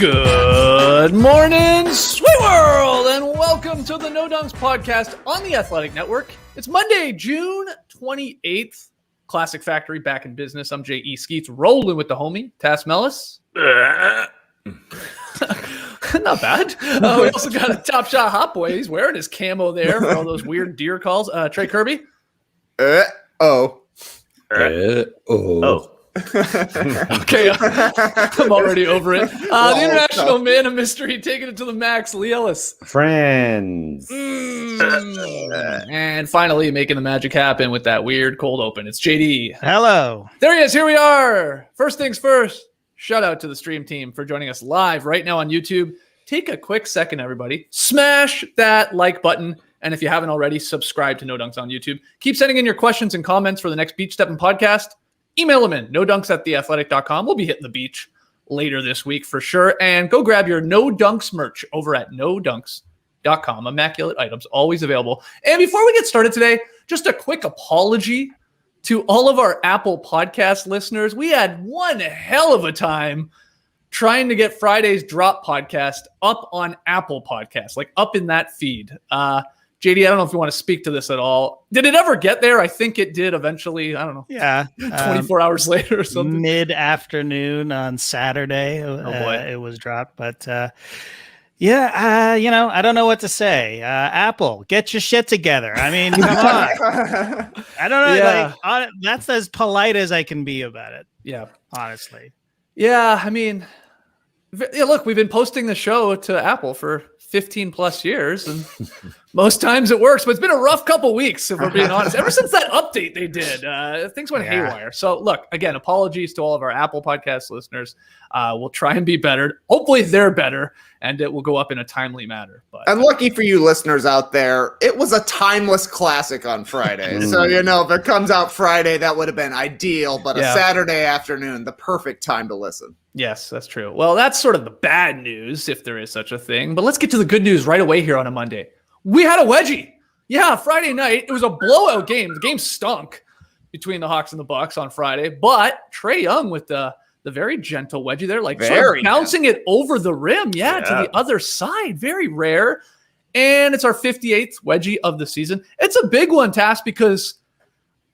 Good morning, sweet world, and welcome to the No Dunks podcast on the Athletic Network. It's Monday, June 28th. Classic Factory back in business. I'm J.E. Skeets, rolling with the homie, Tass Mellis. Not bad. We also got a Top Shot Hot Boy. He's wearing his camo there for all those weird deer calls. Trey Kirby. Okay, I'm already over it. The international man of mystery, taking it to the max, Lee Ellis. Friends. And finally making the magic happen with that weird cold open. It's JD. Hello. There he is. Here we are. First things first, shout out to the stream team for joining us live right now on YouTube. Take a quick second, everybody. Smash that like button. And if you haven't already, subscribe to No Dunks on YouTube. Keep sending in your questions and comments for the next Beach Steppin' podcast. Email them in, nodunks@theathletic.com. We'll be hitting the beach later this week for sure. And go grab your No Dunks merch over at nodunks.com. Immaculate items, always available. And before we get started today, just a quick apology to all of our Apple Podcast listeners. We had one hell of a time trying to get Friday's Drop podcast up on Apple Podcasts, like up in that feed. JD, I don't know if you want to speak to this at all. Did it ever get there? I think it did eventually. I don't know. Yeah. 24 hours later or something. Mid-afternoon on Saturday, it was dropped. But, I don't know what to say. Apple, get your shit together. I mean, come on. I don't know. Yeah. That's as polite as I can be about it. Yeah. Honestly. Yeah, I mean, look, we've been posting the show to Apple for 15 plus years, and most times it works, but it's been a rough couple weeks, if we're being honest. Ever since that update they did, things went haywire. So look, again, apologies to all of our Apple Podcast listeners. We'll try and be better. Hopefully they're better, and it will go up in a timely manner. But and lucky for you listeners out there, it was a timeless classic on Friday. So, if it comes out Friday, that would have been ideal, but a Saturday afternoon, the perfect time to listen. Yes, that's true. Well, that's sort of the bad news, if there is such a thing. But let's get to the good news right away here on a Monday. We had a wedgie. Yeah, Friday night. It was a blowout game. The game stunk between the Hawks and the Bucks on Friday. But Trae Young with the very gentle wedgie there, like sort of bouncing it over the rim, to the other side. Very rare. And it's our 58th wedgie of the season. It's a big one, Tass, because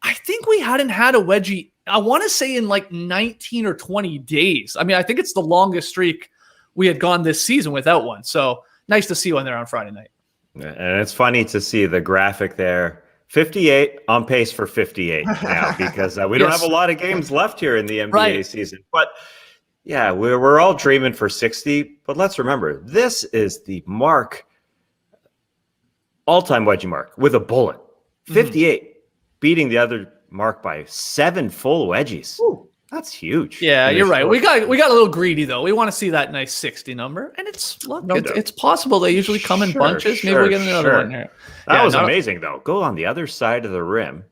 I think we hadn't had a wedgie, I want to say, in like 19 or 20 days. I mean, I think it's the longest streak we had gone this season without one. So nice to see one there on Friday night. And it's funny to see the graphic there. 58 on pace for 58 now because we don't have a lot of games left here in the NBA season. But yeah, we're all dreaming for 60. But let's remember, this is the mark, all-time wedgie mark with a bullet. 58, beating the other mark by 7 full wedgies. Ooh, that's huge. Yeah, you're right. We got a little greedy though. We want to see that nice 60 number, and it's possible they usually come in bunches. Maybe we'll get another one here. That was amazing though. Go on the other side of the rim,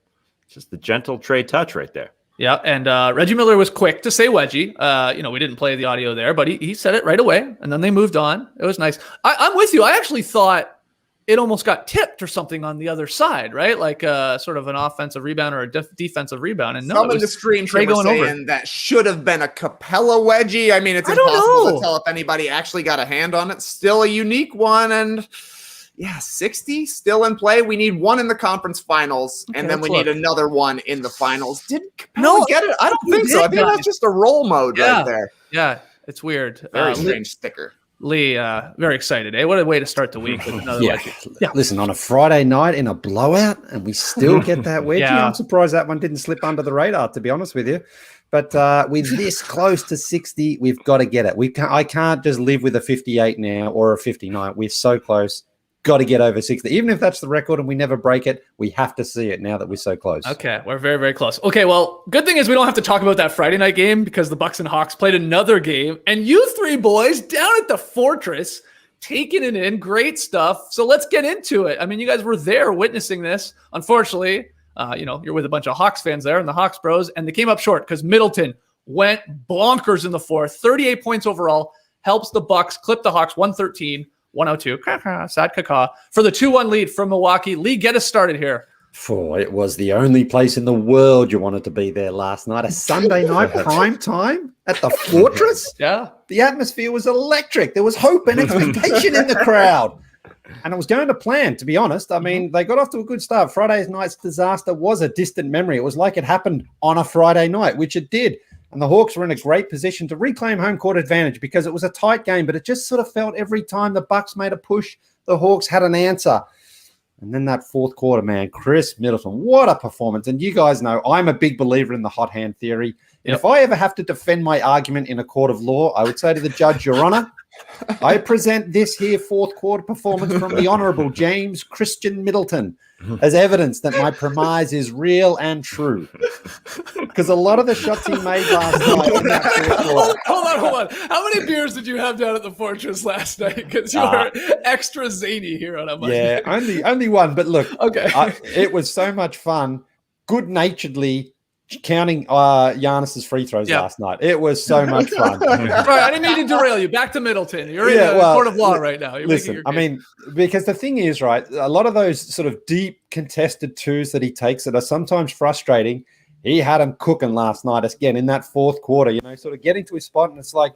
just the gentle Trae touch right there. Yeah, and Reggie Miller was quick to say wedgie. We didn't play the audio there, but he said it right away, and then they moved on. It was nice. I'm with you. I actually thought it almost got tipped or something on the other side, right? Like sort of an offensive rebound or a defensive rebound. And no, some of the stream were saying that should have been a Capella wedgie. I mean, it's impossible to tell if anybody actually got a hand on it. Still a unique one. And 60 still in play. We need one in the conference finals, and then we need another one in the finals. Did Capella get it? I don't think so. I think that's just a roll mode right there. Yeah, it's weird. Very strange sticker. Lee, very excited, eh? What a way to start the week with another wedgie. Yeah, listen, on a Friday night in a blowout, and we still get that wedgie. I'm surprised that one didn't slip under the radar, to be honest with you. But with this close to 60, we've got to get it. I can't just live with a 58 now or a 59. We're so close. Got to get over 60. Even if that's the record and we never break it, we have to see it now that we're so close. Okay, we're very, very close. Okay, well, good thing is we don't have to talk about that Friday night game because the Bucks and Hawks played another game, and you three boys down at the Fortress taking it in. Great stuff. So let's get into it. I mean, you guys were there witnessing this. Unfortunately, you're with a bunch of Hawks fans there and the Hawks bros, and they came up short because Middleton went bonkers in the fourth. 38 points overall, helps the Bucks clip the Hawks 113. 102, sad caca, for the 2-1 lead from Milwaukee. Lee, get us started here It was the only place in the world you wanted to be there last night. A Sunday night prime time at the Fortress. Yeah. The atmosphere was electric. There was hope and expectation in the crowd. And it was going to plan, to be honest. I mean, they got off to a good start. Friday night's disaster was a distant memory. It was like it happened on a Friday night, which it did. And the Hawks were in a great position to reclaim home court advantage because it was a tight game, but it just sort of felt every time the Bucks made a push, the Hawks had an answer. And then that fourth quarter, man, Khris Middleton, what a performance. And you guys know I'm a big believer in the hot hand theory. And if I ever have to defend my argument in a court of law, I would say to the judge, Your Honor, I present this here fourth quarter performance from the Honorable James Christian Middleton as evidence that my premise is real and true. Because a lot of the shots he made last night in that fourth quarter. Hold on. How many beers did you have down at the Fortress last night? Because you were extra zany here on a Monday. Yeah, only one. But look, okay, it was so much fun. Good-naturedly counting Giannis's free throws last night. It was so much fun. Right, I didn't mean to derail you. Back to Middleton. You're in a court of law right now. Listen, I mean, because the thing is, right, a lot of those sort of deep contested twos that he takes that are sometimes frustrating, he had them cooking last night, again, in that fourth quarter, sort of getting to his spot, and it's like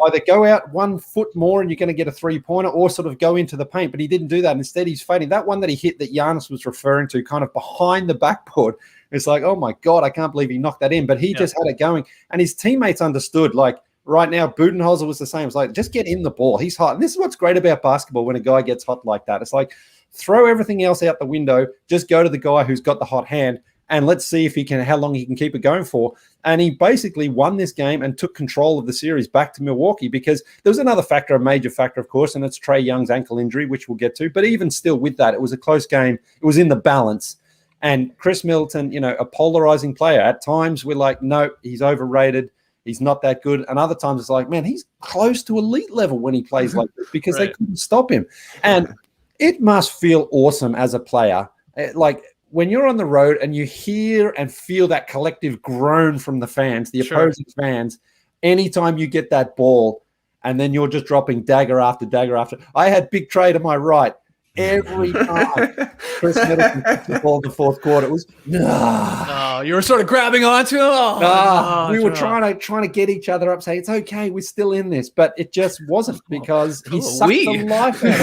either go out 1 foot more and you're going to get a three-pointer or sort of go into the paint, but he didn't do that. Instead, he's fading. That one that he hit that Giannis was referring to kind of behind the backboard, it's like, oh, my God, I can't believe he knocked that in. But he just had it going. And his teammates understood, like, right now, Budenholzer was the same. It's like, just get in the ball. He's hot. And this is what's great about basketball when a guy gets hot like that. It's like, throw everything else out the window. Just go to the guy who's got the hot hand, and let's see if how long he can keep it going for. And he basically won this game and took control of the series back to Milwaukee because there was another factor, a major factor, of course, and it's Trae Young's ankle injury, which we'll get to. But even still with that, it was a close game. It was in the balance. And Khris Middleton, a polarizing player. At times we're like, no, he's overrated. He's not that good. And other times it's like, man, he's close to elite level when he plays like this because they couldn't stop him. And it must feel awesome as a player. Like when you're on the road and you hear and feel that collective groan from the fans, the opposing fans, anytime you get that ball and then you're just dropping dagger after dagger after. I had Big Trae to my right. Every time Khris Middleton took the ball in the fourth quarter, it was you were sort of grabbing onto him. We were trying to get each other up, say it's okay, we're still in this, but it just wasn't because he sucked the life out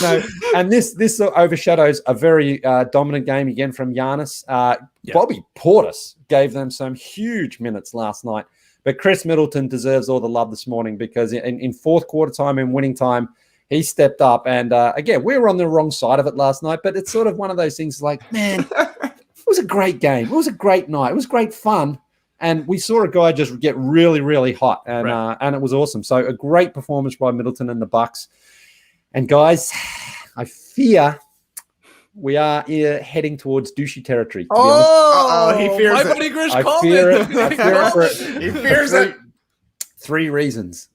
of it. And this overshadows a very dominant game again from Giannis. Bobby Portis gave them some huge minutes last night, but Khris Middleton deserves all the love this morning because in fourth quarter time and winning time, he stepped up. And again, we were on the wrong side of it last night, but it's sort of one of those things like, man, it was a great game. It was a great night. It was great fun. And we saw a guy just get really, really hot. And it was awesome. So a great performance by Middleton and the Bucks. And guys, I fear we are heading towards douchey territory. He fears my it. buddy Grish I called fear it. it. I fear it. He fears it. 3 reasons.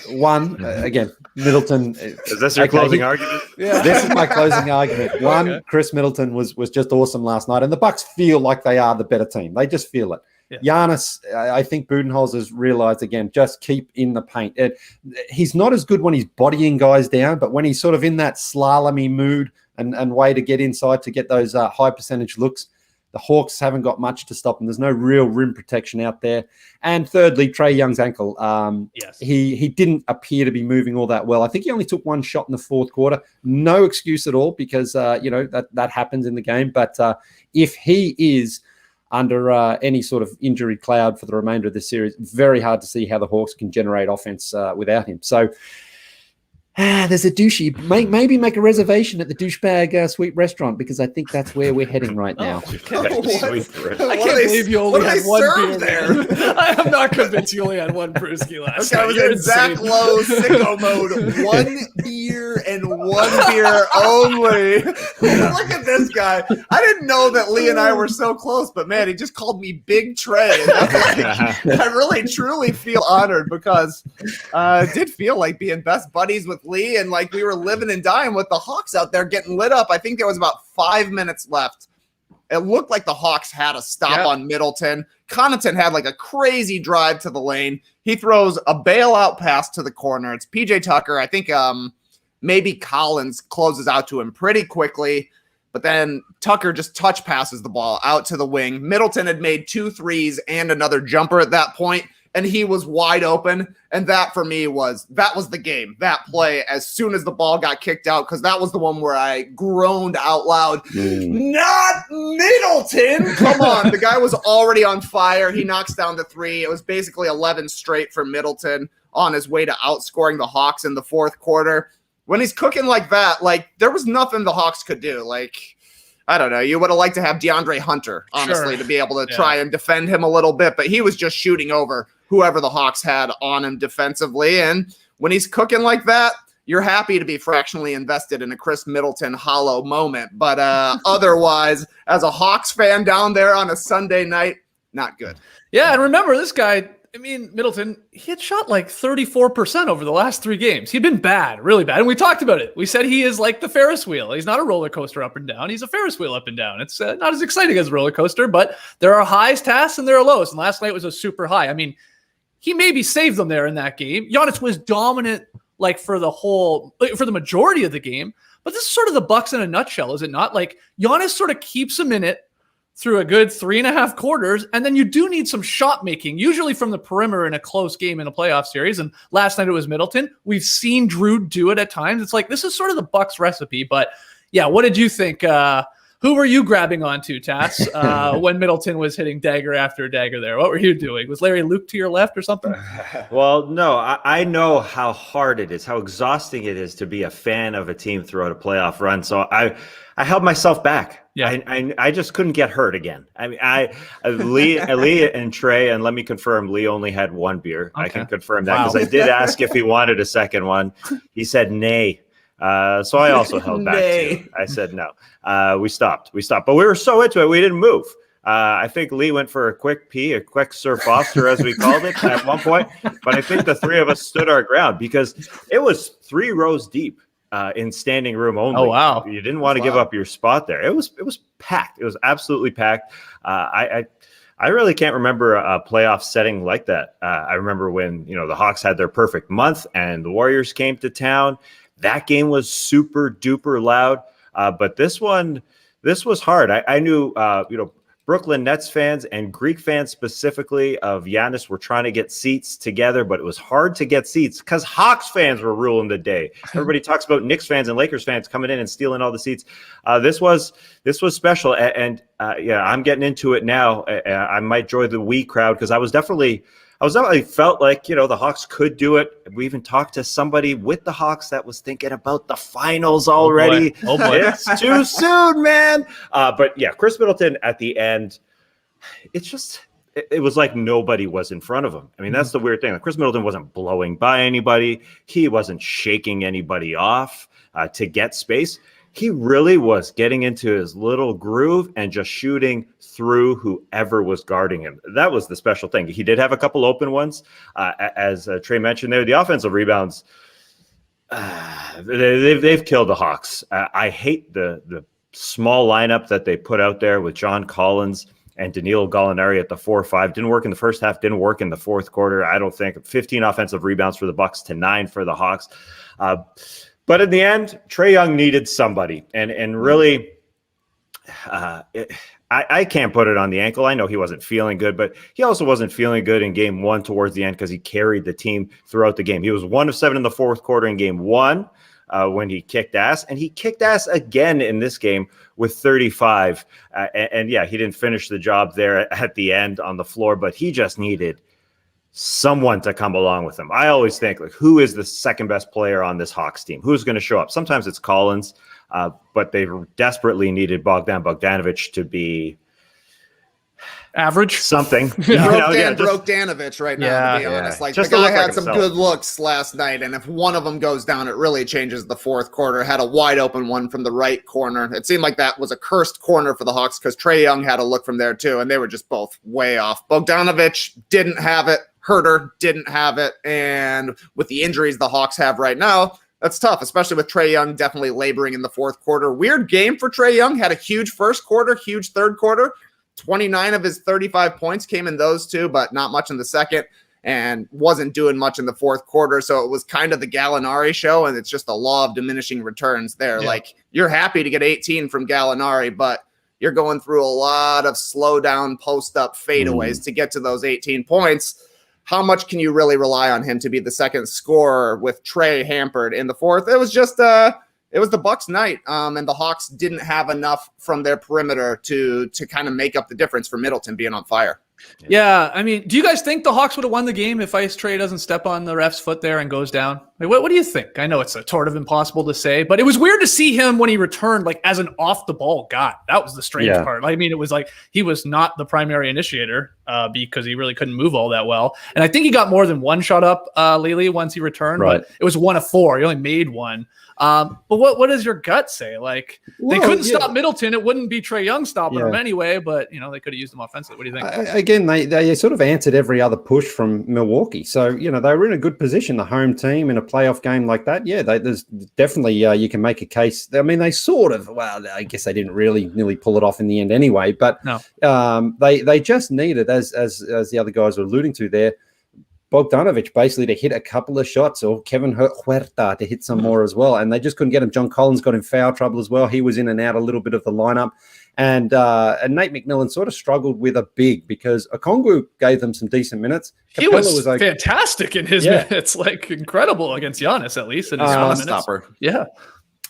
One, again, Middleton. Is this your closing argument? Yeah. This is my closing argument. One, Khris Middleton was just awesome last night, and the Bucks feel like they are the better team. They just feel it. Yeah. Giannis, I think Budenholzer's realized again, just keep in the paint. He's not as good when he's bodying guys down, but when he's sort of in that slalomy mood and way to get inside to get those high percentage looks, the Hawks haven't got much to stop them. There's no real rim protection out there. And thirdly, Trae Young's ankle. He didn't appear to be moving all that well. I think he only took one shot in the fourth quarter. No excuse at all because, that happens in the game. But if he is under any sort of injury cloud for the remainder of the series, very hard to see how the Hawks can generate offense without him. So there's a douchey. Maybe make a reservation at the douchebag sweet restaurant because I think that's where we're heading right now. I can't believe you only had one beer there. I am not convinced you only had one brewski last night. I was in Zach Lowe sicko mode. 1 beer and 1 beer only. Look at this guy. I didn't know that Lee and I were so close, but man, he just called me Big Trae. I really, truly feel honored because it did feel like being best buddies with Lee, and like we were living and dying with the Hawks out there getting lit up. I think there was about 5 minutes left. It looked like the Hawks had a stop on Middleton. Connaughton had like a crazy drive to the lane. He throws a bailout pass to the corner. It's PJ Tucker. I think maybe Collins closes out to him pretty quickly. But then Tucker just touch passes the ball out to the wing. Middleton had made 2 threes and another jumper at that point, and he was wide open. And that for me was the game. That play, as soon as the ball got kicked out, because that was the one where I groaned out loud. Not Middleton! Come on. The guy was already on fire. He knocks down the 3. It was basically 11 straight for Middleton on his way to outscoring the Hawks in the fourth quarter. When he's cooking like that, like, there was nothing the Hawks could do. Like, I don't know. You would have liked to have DeAndre Hunter, honestly, to be able to try and defend him a little bit. But he was just shooting over whoever the Hawks had on him defensively. And when he's cooking like that, you're happy to be fractionally invested in a Khris Middleton hollow moment. But otherwise, as a Hawks fan down there on a Sunday night, not good. Yeah, and remember, this guy, I mean, Middleton, he had shot like 34% over the last 3 games. He'd been bad, really bad. And we talked about it. We said he is like the Ferris wheel. He's not a roller coaster up and down. He's a Ferris wheel up and down. It's not as exciting as a roller coaster, but there are highs, tasks, and there are lows. And last night was a super high. I mean, he maybe saved them there in that game. Giannis was dominant like for the majority of the game. But this is sort of the Bucks in a nutshell, is it not? Like, Giannis sort of keeps him in it through a good 3.5 quarters, and then you do need some shot making, usually from the perimeter in a close game in a playoff series. And last night it was Middleton. We've seen Drew do it at times. It's like, this is sort of the Bucks recipe. But yeah, what did you think? Who were you grabbing onto, Tass, when Middleton was hitting dagger after dagger there? What were you doing? Was Larry Luke to your left or something? Well, no, I know how hard it is, how exhausting it is to be a fan of a team throughout a playoff run. So I held myself back. Yeah, I just couldn't get hurt again. I mean, Lee and Trae, and let me confirm, Lee only had 1 beer. Okay. I can confirm that because I did ask if he wanted a second one. He said nay. So I also held back too. I said no. We stopped, but we were so into it we didn't move. I think Lee went for a quick pee, a quick Sir Foster, as we called it at one point. But I think the 3 of us stood our ground because it was 3 rows deep. In standing room only. Oh, wow. You didn't want to give up your spot there. It was packed. It was absolutely packed. I really can't remember a playoff setting like that. I remember when, the Hawks had their perfect month and the Warriors came to town. That game was super duper loud. But this was hard. I knew, Brooklyn Nets fans and Greek fans specifically of Giannis were trying to get seats together, but it was hard to get seats because Hawks fans were ruling the day. Everybody talks about Knicks fans and Lakers fans coming in and stealing all the seats. This was special, and I'm getting into it now. I might join the we crowd because I was definitely felt like, the Hawks could do it. We even talked to somebody with the Hawks that was thinking about the finals already. Oh boy. It's too soon, man. But yeah, Khris Middleton at the end, it was like nobody was in front of him. I mean, that's the weird thing. Like, Khris Middleton wasn't blowing by anybody. He wasn't shaking anybody off to get space. He really was getting into his little groove and just shooting through whoever was guarding him. That was the special thing. He did have a couple open ones. As Trae mentioned there, the offensive rebounds, they've killed the Hawks. I hate the small lineup that they put out there with John Collins and Danilo Gallinari at the 4-5. Didn't work in the first half, didn't work in the fourth quarter. I don't think. 15 offensive rebounds for the Bucks to 9 for the Hawks. But in the end, Trae Young needed somebody. And really, I can't put it on the ankle. I know he wasn't feeling good, but he also wasn't feeling good in game 1 towards the end because he carried the team throughout the game. He was 1 of 7 in the fourth quarter in game 1 when he kicked ass. And he kicked ass again in this game with 35. And yeah, he didn't finish the job there at the end on the floor, but he just needed someone to come along with him. I always think, like, who is the second best player on this Hawks team? Who's going to show up? Sometimes it's Collins, but they desperately needed Bogdanovic to be average something. Bogdanovic right now, to be honest. Like, just the guy had some good looks last night, and if one of them goes down, it really changes the fourth quarter. Had a wide open one from the right corner. It seemed like that was a cursed corner for the Hawks because Trae Young had a look from there too, and they were just both way off. Bogdanovic didn't have it. Herter didn't have it. And with the injuries the Hawks have right now, that's tough, especially with Trae Young definitely laboring in the fourth quarter. Weird game for Trae Young. Had a huge first quarter, huge third quarter. 29 of his 35 points came in those two, but not much in the second. and wasn't doing much in the fourth quarter. So it was kind of the Gallinari show, and it's just the law of diminishing returns there. Yeah. Like, you're happy to get 18 from Gallinari, but you're going through a lot of slow down, post up fadeaways to get to those 18 points. How much can you really rely on him to be the second scorer with Trae hampered in the fourth? It was just it was the Bucks' night, and the Hawks didn't have enough from their perimeter to kind of make up the difference for Middleton being on fire. Yeah, I mean, do you guys think the Hawks would have won the game if Trae doesn't step on the ref's foot there and goes down? Like, what do you think? I know it's sort of impossible to say, but it was weird to see him when he returned, like, as an off-the-ball guy. That was the strange part. I mean, it was like he was not the primary initiator because he really couldn't move all that well. And I think he got more than one shot up lately once he returned, but it was 1 of 4. He only made one. But what does your gut say? Like, they couldn't stop Middleton. It wouldn't be Trae Young stopping him anyway, but, you know, they could have used him offensively. What do you think? Again, they sort of answered every other push from Milwaukee. So, you know, they were in a good position, the home team in a playoff game like that. Yeah, there's definitely, you can make a case. I mean, they sort of, well, I guess they didn't really nearly pull it off in the end anyway, but they just needed, as the other guys were alluding to there, Bogdanovic basically to hit a couple of shots, or Kevin Huerta to hit some more as well. And they just couldn't get him. John Collins got in foul trouble as well. He was in and out a little bit of the lineup. And Nate McMillan sort of struggled with a big because Okongwu gave them some decent minutes. He was like, fantastic in his minutes, like incredible against Giannis, at least in his minutes. Stopper. Yeah.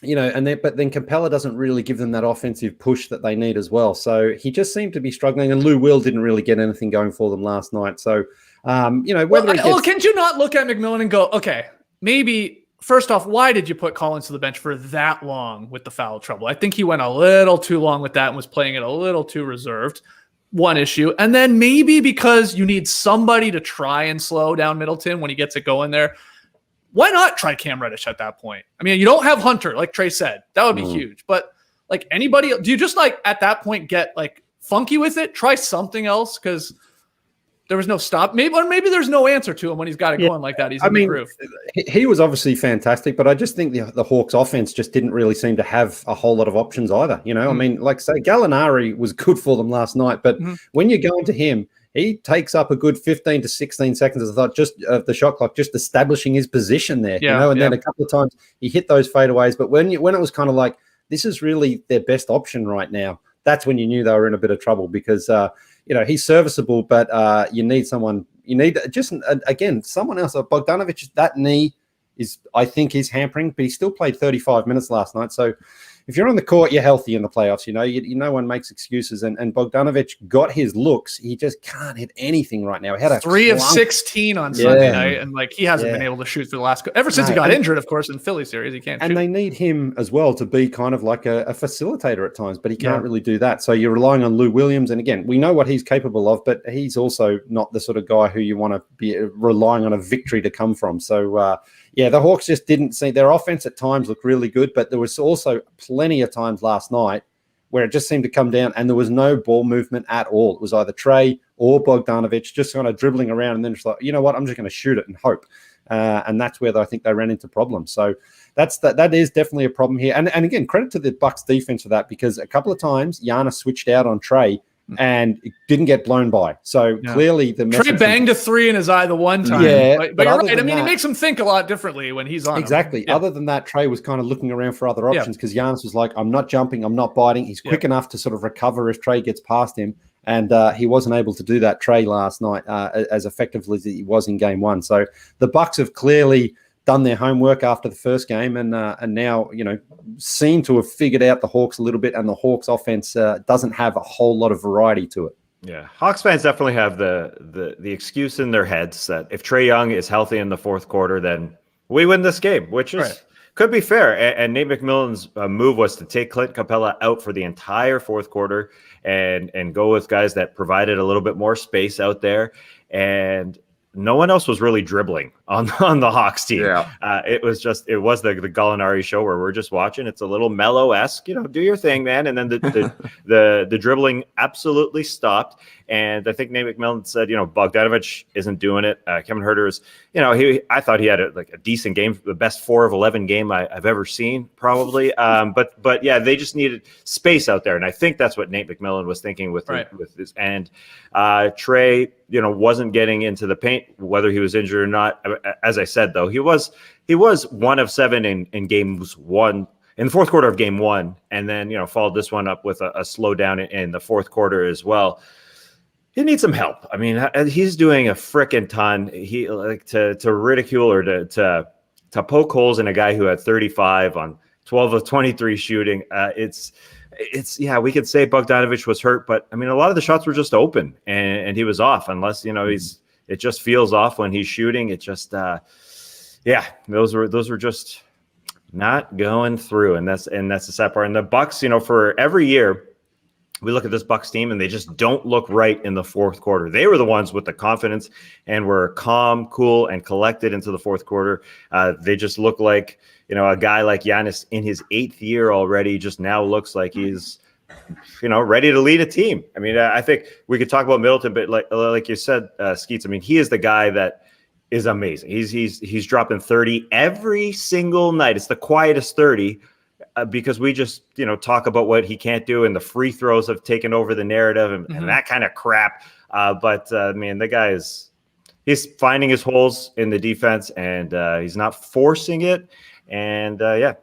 You know, but then Capella doesn't really give them that offensive push that they need as well. So he just seemed to be struggling, and Lou Will didn't really get anything going for them last night. So, you know, can't you not look at McMillan and go, okay, maybe first off, why did you put Collins to the bench for that long with the foul trouble? I think he went a little too long with that and was playing it a little too reserved. One issue. And then maybe because you need somebody to try and slow down Middleton when he gets it going there. Why not try Cam Reddish at that point? I mean, you don't have Hunter, like Trae said. That would be huge. But like anybody, do you just like at that point get like funky with it? Try something else because there was no stop. Maybe there's no answer to him when he's got it going like that. He's in the groove. He was obviously fantastic, but I just think the Hawks offense just didn't really seem to have a whole lot of options either. You know, I mean, like say Gallinari was good for them last night, but when you're going to him, he takes up a good 15 to 16 seconds, I thought, just the shot clock, just establishing his position there, you know, and then a couple of times he hit those fadeaways. But when it was kind of like, this is really their best option right now, that's when you knew they were in a bit of trouble because, you know, he's serviceable, but you need someone, again, someone else. Bogdanovic, that knee is, I think, is hampering, but he still played 35 minutes last night. So if you're on the court, you're healthy in the playoffs. You know, no one makes excuses. And Bogdanovic got his looks. He just can't hit anything right now. He had a 3 of 16 on Sunday night, and like he hasn't been able to shoot for the last ever since he got injured. Of course, in Philly series, he can't. And they need him as well to be kind of like a facilitator at times, but he can't really do that. So you're relying on Lou Williams, and again, we know what he's capable of, but he's also not the sort of guy who you want to be relying on a victory to come from. So. The Hawks just didn't see their offense at times look really good, but there was also plenty of times last night where it just seemed to come down and there was no ball movement at all. It was either Trae or Bogdanovic just kind of dribbling around and then just like, you know what, I'm just going to shoot it and hope. And that's where I think they ran into problems. So that is definitely a problem here. And again, credit to the Bucks defense for that because a couple of times Giannis switched out on Trae and it didn't get blown by. So clearly the Trae banged a 3 in his eye the one time. Yeah, but you're right. I mean, it makes him think a lot differently when he's on. Exactly. Other than that, Trae was kind of looking around for other options because Giannis was like, I'm not jumping, I'm not biting. He's quick enough to sort of recover if Trae gets past him. And he wasn't able to do that, Trae, last night as effectively as he was in game 1. So the Bucks have clearly done their homework after the first game and now, you know, seem to have figured out the Hawks a little bit, and the Hawks offense doesn't have a whole lot of variety to it. Yeah, Hawks fans definitely have the excuse in their heads that if Trae Young is healthy in the fourth quarter, then we win this game, which is could be fair. And Nate McMillan's move was to take Clint Capella out for the entire fourth quarter and go with guys that provided a little bit more space out there. And no one else was really dribbling on the Hawks team. Yeah. It was the Gallinari show where we're just watching. It's a little mellow-esque, you know, do your thing, man. And then the dribbling absolutely stopped. And I think Nate McMillan said, you know, Bogdanovic isn't doing it. Kevin Huerter is, you know, I thought he had a decent game, the best 4 of 11 game I've ever seen, probably. But yeah, they just needed space out there, and I think that's what Nate McMillan was thinking with this. And Trae, wasn't getting into the paint, whether he was injured or not. As I said, though, he was 1 of 7 in games one. In the fourth quarter of game one, and then, followed this one up with a slowdown in the fourth quarter as well. He needs some help. I mean, he's doing a frickin' ton. He to ridicule or to poke holes in a guy who had 35 on 12 of 23 shooting. It's we could say Bogdanović was hurt, but I mean, a lot of the shots were just open and he was off, unless, it just feels off when he's shooting. It just, those were just not going through, and that's the sad part. And the Bucks, for every year we look at this Bucks team and they just don't look right in the fourth quarter. They were the ones with the confidence and were calm, cool, and collected into the fourth quarter. They just look like, a guy like Giannis in his 8th year already just now looks like he's, ready to lead a team. I mean, I think we could talk about Middleton, but like you said, Skeets, I mean, he is the guy that is amazing. He's dropping 30 every single night. It's the quietest 30 because we just, talk about what he can't do, and the free throws have taken over the narrative and that kind of crap. But the guy he's finding his holes in the defense, and he's not forcing it. And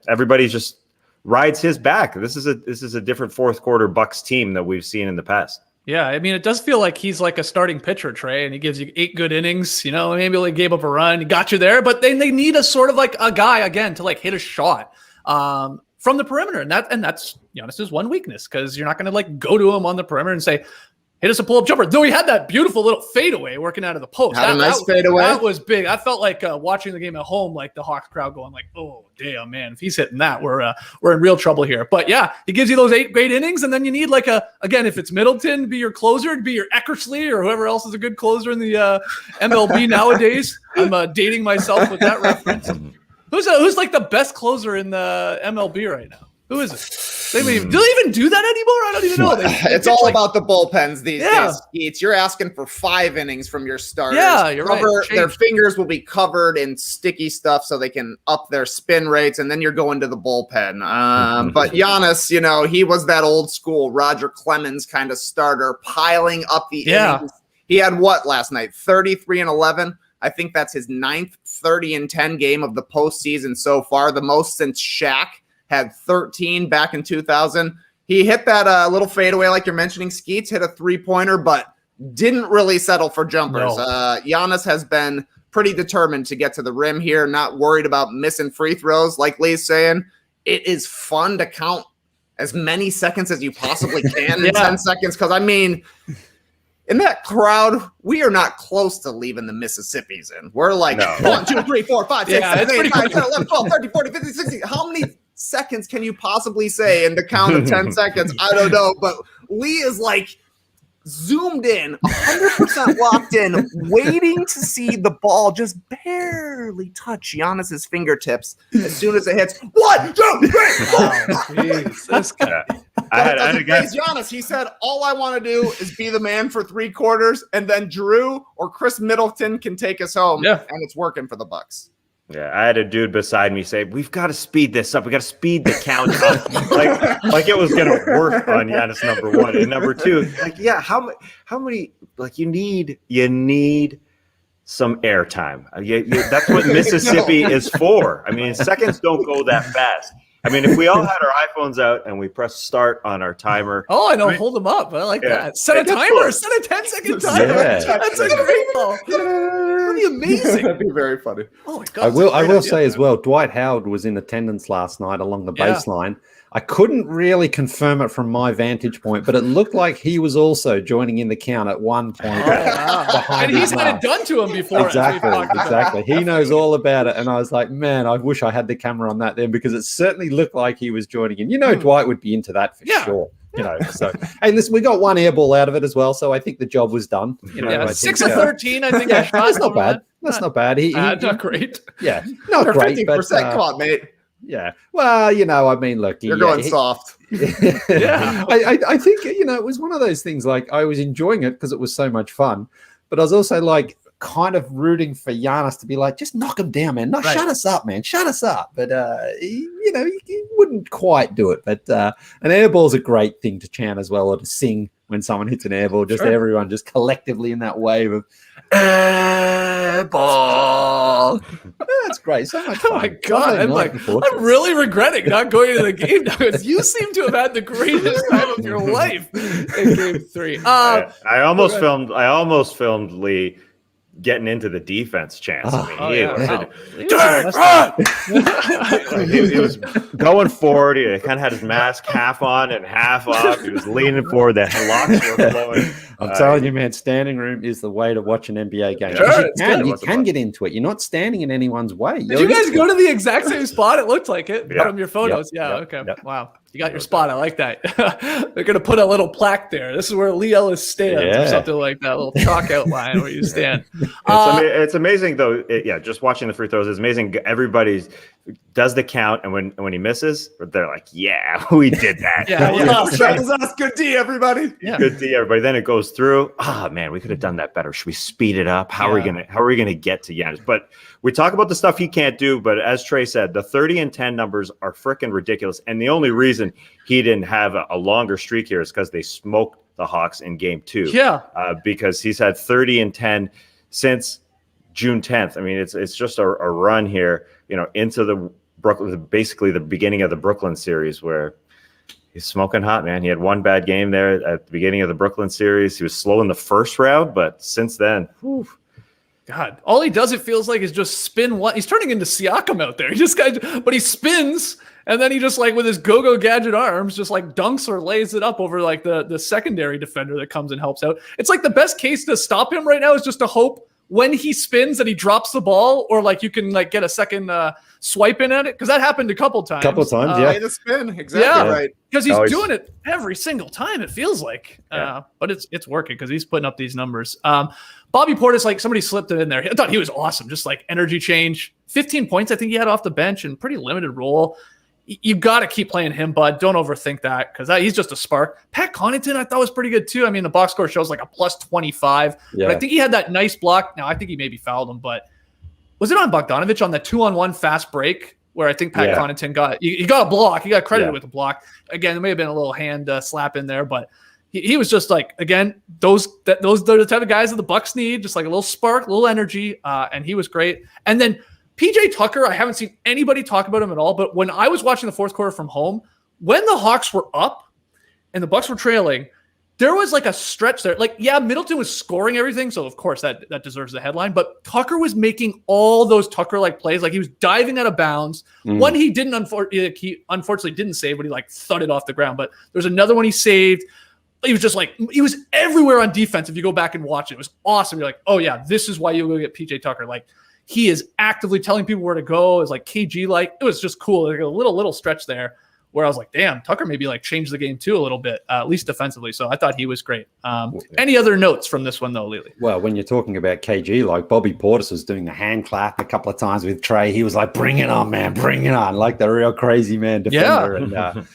everybody just rides his back. This is a different fourth quarter Bucks team that we've seen in the past. Yeah, I mean, it does feel like he's like a starting pitcher, Trae, and he gives you 8 good innings. Maybe he gave up a run, he got you there, but then they need a sort of like a guy again to like hit a shot from the perimeter, and that's Giannis's one weakness, because you're not going to like go to him on the perimeter and say, hit us a pull-up jumper. Though he had that beautiful little fadeaway working out of the post. Had a nice fadeaway. That was big. I felt like watching the game at home, like the Hawks crowd going like, oh, damn, man. If he's hitting that, we're in real trouble here. But, yeah, he gives you those 8 great innings, and then you need like again, if it's Middleton, be your closer, be your Eckersley or whoever else is a good closer in the MLB nowadays. I'm dating myself with that reference. Who's like the best closer in the MLB right now? Who is it? Do they even do that anymore? I don't even know. It's all about the bullpens these days, Skeets. You're asking for 5 innings from your starters. Yeah, you're right. Their fingers will be covered in sticky stuff so they can up their spin rates, and then you're going to the bullpen. But Giannis, he was that old school Roger Clemens kind of starter, piling up the innings. He had what last night? 33-11. I think that's his 9th 30-10 game of the postseason so far, the most since Shaq had 13 back in 2000. He hit that little fadeaway, like you're mentioning, Skeets, hit a 3-pointer, but didn't really settle for jumpers. No. Giannis has been pretty determined to get to the rim here, not worried about missing free throws. Like Lee's saying, it is fun to count as many seconds as you possibly can in 10 seconds, because, I mean, in that crowd, we are not close to leaving the Mississippis in. We're like 1, 2, 3, 4, 5, 6, 7, 8, 9, 10, 11, 12, 13, 14, 15, 16. How many seconds can you possibly say in the count of 10 seconds? I don't know, but Lee is like zoomed in, 100% locked in, waiting to see the ball just barely touch Giannis's fingertips as soon as it hits. 1, 2, 3, 4. This guy. I had a guess. Giannis, he said, all I want to do is be the man for 3 quarters, and then Drew or Khris Middleton can take us home. Yeah. And it's working for the Bucks. Yeah, I had a dude beside me say, "We've got to speed this up. We got to speed the count up, like it was gonna work on Giannis, number 1, and number 2. Like, how many? Like, you need some airtime. That's what Mississippi is for. I mean, seconds don't go that fast. I mean, if we all had our iPhones out and we press start on our timer. Oh, I know. Hold them up. I like that. Set a timer. Set a 10-second timer. Yeah. That's a great ball. That'd be amazing. That'd be very funny. Oh my God. I will say as well, Dwight Howard was in attendance last night along the baseline. I couldn't really confirm it from my vantage point, but it looked like he was also joining in the count at one point. And he's had it done to him before. Exactly. He knows all about it. And I was like, man, I wish I had the camera on that then, because it certainly looked like he was joining in. Dwight would be into that for sure. So hey, listen, we got 1 air ball out of it as well, so I think the job was done. 6 of 13. I think that's not bad. That's not bad. Not great. Yeah, not great. 50%. Come on, mate. Yeah. Well, I mean, look, you're going soft. Yeah. I think, it was one of those things, like, I was enjoying it because it was so much fun, but I was also like kind of rooting for Giannis to be like, just knock him down, man. Shut us up, man. Shut us up. But, he wouldn't quite do it. But an air ball is a great thing to chant as well, or to sing when someone hits an air ball. Just everyone just collectively in that wave of air ball. That's great. So much fun. Oh my God. I'm really regretting not going to the game now because you seem to have had the greatest time of your life in game 3. I almost filmed Lee getting into the defense chance. He was going forward. He kind of had his mask half on and half off. He was leaning forward. The locks were flowing. I'm telling you, man, standing room is the way to watch an NBA game. You can get into it. You're not standing in anyone's way. Did you guys go to the exact same spot? It looked like it from your photos. Okay. Wow. You got your spot. I like that. They're going to put a little plaque there. This is where Lee Ellis stands or something like that. A little chalk outline where you stand. It's amazing, though. Just watching the free throws is amazing. Everybody does the count, and when he misses, they're like, yeah, we did that. That was us. Good D, everybody. Good D, everybody. Then it goes through. Man, we could have done that better. Should we speed it up? How are we gonna get to Giannis? But we talk about the stuff he can't do, but as Trae said, the 30 and 10 numbers are freaking ridiculous. And the only reason he didn't have a longer streak here is because they smoked the Hawks in game 2. Because he's had 30 and 10 since June 10th. I mean, it's just a run here, into the Brooklyn, basically the beginning of the Brooklyn series where he's smoking hot, man. He had one bad game there at the beginning of the Brooklyn series. He was slow in the first round, but since then, God, all he does, it feels like, is just spin one. He's turning into Siakam out there. But he spins, and then he just with his go-go gadget arms, just dunks or lays it up over the secondary defender that comes and helps out. It's like the best case to stop him right now is just to hope when he spins that he drops the ball, or you can get a second swipe in at it, because that happened a couple times. The spin, exactly right. Because he's doing it every single time, it feels like. But it's working because he's putting up these numbers. Bobby Portis, somebody slipped it in there. I thought he was awesome. Just energy change. 15 points, I think he had off the bench, and pretty limited role. You got to keep playing him, bud. Don't overthink that, because he's just a spark. Pat Connaughton, I thought, was pretty good too. I mean, the box score shows a plus 25. But I think he had that nice block. Now, I think he maybe fouled him, but was it on Bogdanovich on that 2-on-1 fast break where I think Pat Connaughton he got a block. He got credited with a block. Again, there may have been a little hand slap in there, but he was just again, those are the type of guys that the Bucks need, just a little spark, a little energy, and he was great. And then PJ Tucker, I haven't seen anybody talk about him at all, but when I was watching the fourth quarter from home, when the Hawks were up and the Bucks were trailing, there was a stretch there. Middleton was scoring everything, so of course that deserves the headline, but Tucker was making all those Tucker-like plays. He was diving out of bounds. One he didn't, he unfortunately didn't save, but he thudded off the ground. But there's another one he saved. He was just he was everywhere on defense. If you go back and watch it, it was awesome. You're oh yeah, this is why you go get PJ Tucker. He is actively telling people where to go. It's KG it was just cool. A little stretch there where I was damn, Tucker maybe changed the game too a little bit, at least defensively. So I thought he was great. Any other notes from this one though, Lily? Well, when you're talking about KG, Bobby Portis was doing the hand clap a couple of times with Trae. He was bring it on, man, bring it on. The real crazy man defender. And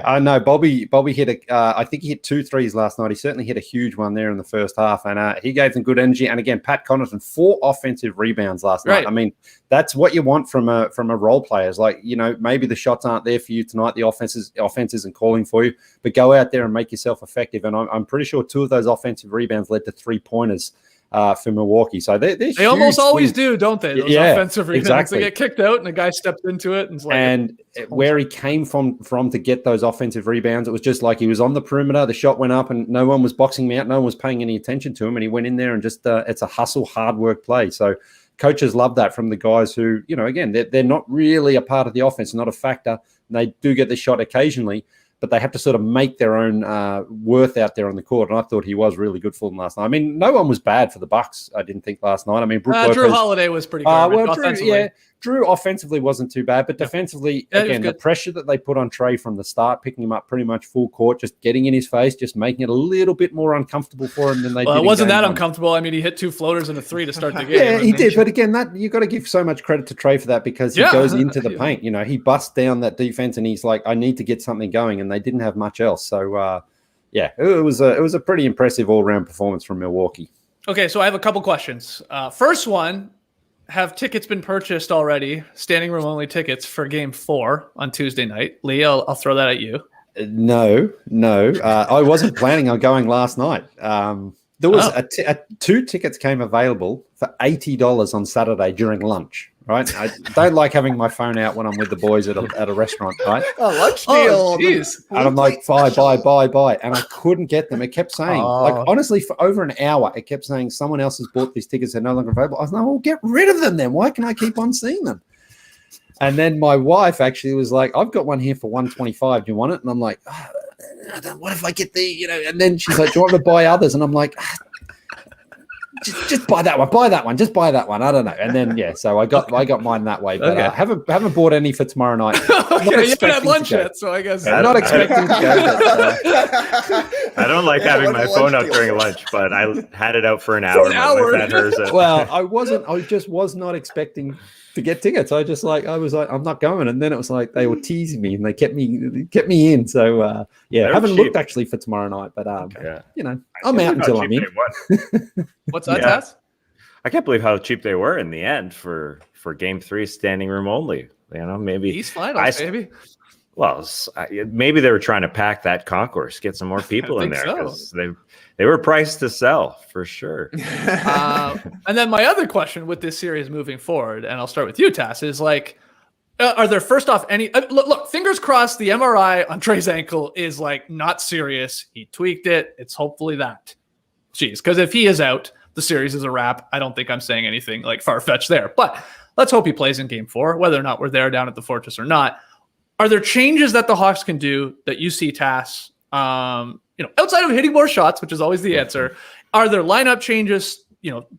I know Bobby hit I think he hit 2 threes last night. He certainly hit a huge one there in the first half, and he gave them good energy. And again, Pat Connaughton, 4 offensive rebounds last night. I mean, that's what you want from a role players. Maybe the shots aren't there for you tonight. The offense isn't calling for you, but go out there and make yourself effective. And I'm pretty sure 2 of those offensive rebounds led to 3-pointers for Milwaukee. So they almost always do, don't they? Those offensive rebounds. Exactly. They get kicked out and the guy steps into it. And where he came from to get those offensive rebounds, it was just he was on the perimeter, the shot went up and no one was boxing him out. No one was paying any attention to him. And he went in there and just, it's a hustle, hard work play. So coaches love that from the guys who, again, they're not really a part of the offense, not a factor. They do get the shot occasionally, but they have to sort of make their own worth out there on the court. And I thought he was really good for them last night. I mean, no one was bad for the Bucks, I didn't think, last night. I mean, Drew Holiday was pretty good offensively. Drew offensively wasn't too bad, but defensively, again, the pressure that they put on Trae from the start, picking him up pretty much full court, just getting in his face, just making it a little bit more uncomfortable for him than they did. Well, it wasn't that uncomfortable. I mean, he hit 2 floaters and a 3 to start the game. Yeah, he did. But again, that you got to give so much credit to Trae for that, because he goes into the paint. He busts down that defense and he's I need to get something going, and they didn't have much else. So, it was a pretty impressive all-round performance from Milwaukee. Okay, so I have a couple questions. First one, have tickets been purchased already? Standing room only tickets for Game 4 on Tuesday night. Lee, I'll throw that at you. No. I wasn't planning on going last night. There was two tickets came available for $80 on Saturday during lunch. Right, I don't like having my phone out when I'm with the boys at a restaurant. Right, lunch deal. Jeez. And I'm like, buy, and I couldn't get them. It kept saying, like, honestly, for over an hour, it kept saying someone else has bought these tickets. They're no longer available. I was like, well, get rid of them then. Why can I keep on seeing them? And then my wife actually was like, I've got one here for $125. Do you want it? And I'm like, what if I get the, and then she's like, do you want to buy others? And I'm like, just buy that one. Just buy that one. I don't know. And then, so I got mine that way, but I haven't bought any for tomorrow night. Okay, you haven't had lunch yet, so I guess. I'm not expecting to go. I don't like having my phone out during lunch, but I had it out for an hour. Well, I just was not expecting to get tickets. I was like, I'm not going. And then it was like they were teasing me and they kept me in. So I haven't looked actually for tomorrow night, but I'm out until I'm in. What's that, Tess? I can't believe how cheap they were in the end for Game 3 standing room only. Maybe East Finals, baby. Well, maybe they were trying to pack that concourse, get some more people in there because they were priced to sell for sure. And then my other question with this series moving forward, and I'll start with you, Tass, is like, are there first off any look, fingers crossed the MRI on Trae's ankle is like not serious. He tweaked it. It's hopefully that. Jeez, because if he is out, the series is a wrap. I don't think I'm saying anything like far-fetched there. But let's hope he plays in Game 4, whether or not we're there down at the Fortress or not. Are there changes that the Hawks can do that you see, Tass? Outside of hitting more shots, which is always the answer, are there lineup changes?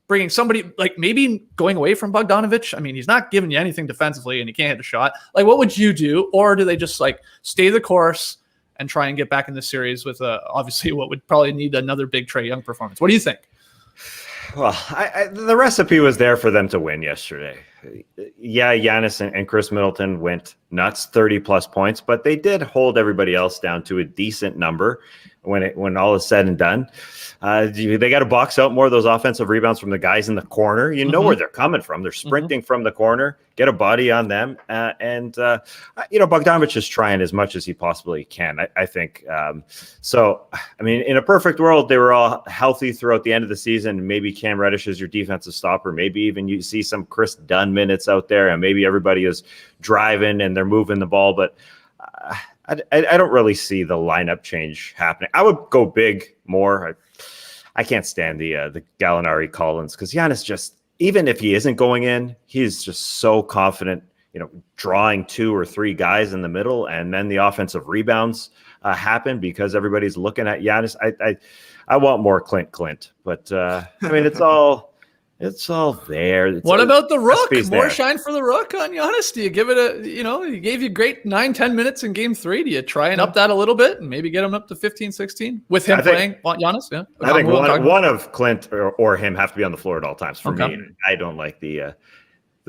Bringing somebody like maybe going away from Bogdanović. I mean, he's not giving you anything defensively, and he can't hit a shot. Like, what would you do? Or do they just like stay the course and try and get back in the series with obviously what would probably need another big Trae Young performance? What do you think? Well, the recipe was there for them to win yesterday. Yeah, Giannis and Khris Middleton went nuts, 30-plus points, but they did hold everybody else down to a decent number when all is said and done. They got to box out more of those offensive rebounds from the guys in the corner. You know where they're coming from. They're sprinting from the corner. Get a body on them. Bogdanović is trying as much as he possibly can, I think. In a perfect world, they were all healthy throughout the end of the season. Maybe Cam Reddish is your defensive stopper. Maybe even you see some Chris Dunn minutes out there, and maybe everybody is driving and they're moving the ball. But I don't really see the lineup change happening. I would go big more. I can't stand the Gallinari Collins because Giannis just, even if he isn't going in, he's just so confident, drawing 2 or 3 guys in the middle, and then the offensive rebounds happen because everybody's looking at Giannis. I want more Clint, but it's all there. What about the Rook? More shine for the Rook on Giannis? Do you give it he gave you great 9-10 minutes in Game 3. Do you try and up that a little bit and maybe get him up to 15-16 with him playing Giannis? Yeah. I think one of Clint or him have to be on the floor at all times for me. I don't like the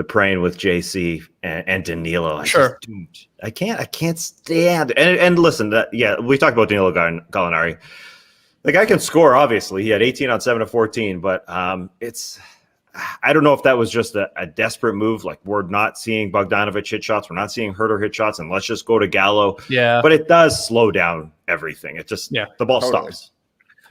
praying with JC and Danilo. I can't stand. And listen, we talked about Danilo Gallinari. The guy can score, obviously. He had 18 on 7 of 14, but I don't know if that was just a desperate move. Like, we're not seeing Bogdanović hit shots. We're not seeing Herter hit shots, and let's just go to Gallo. Yeah. But it does slow down everything. It just, the ball stops.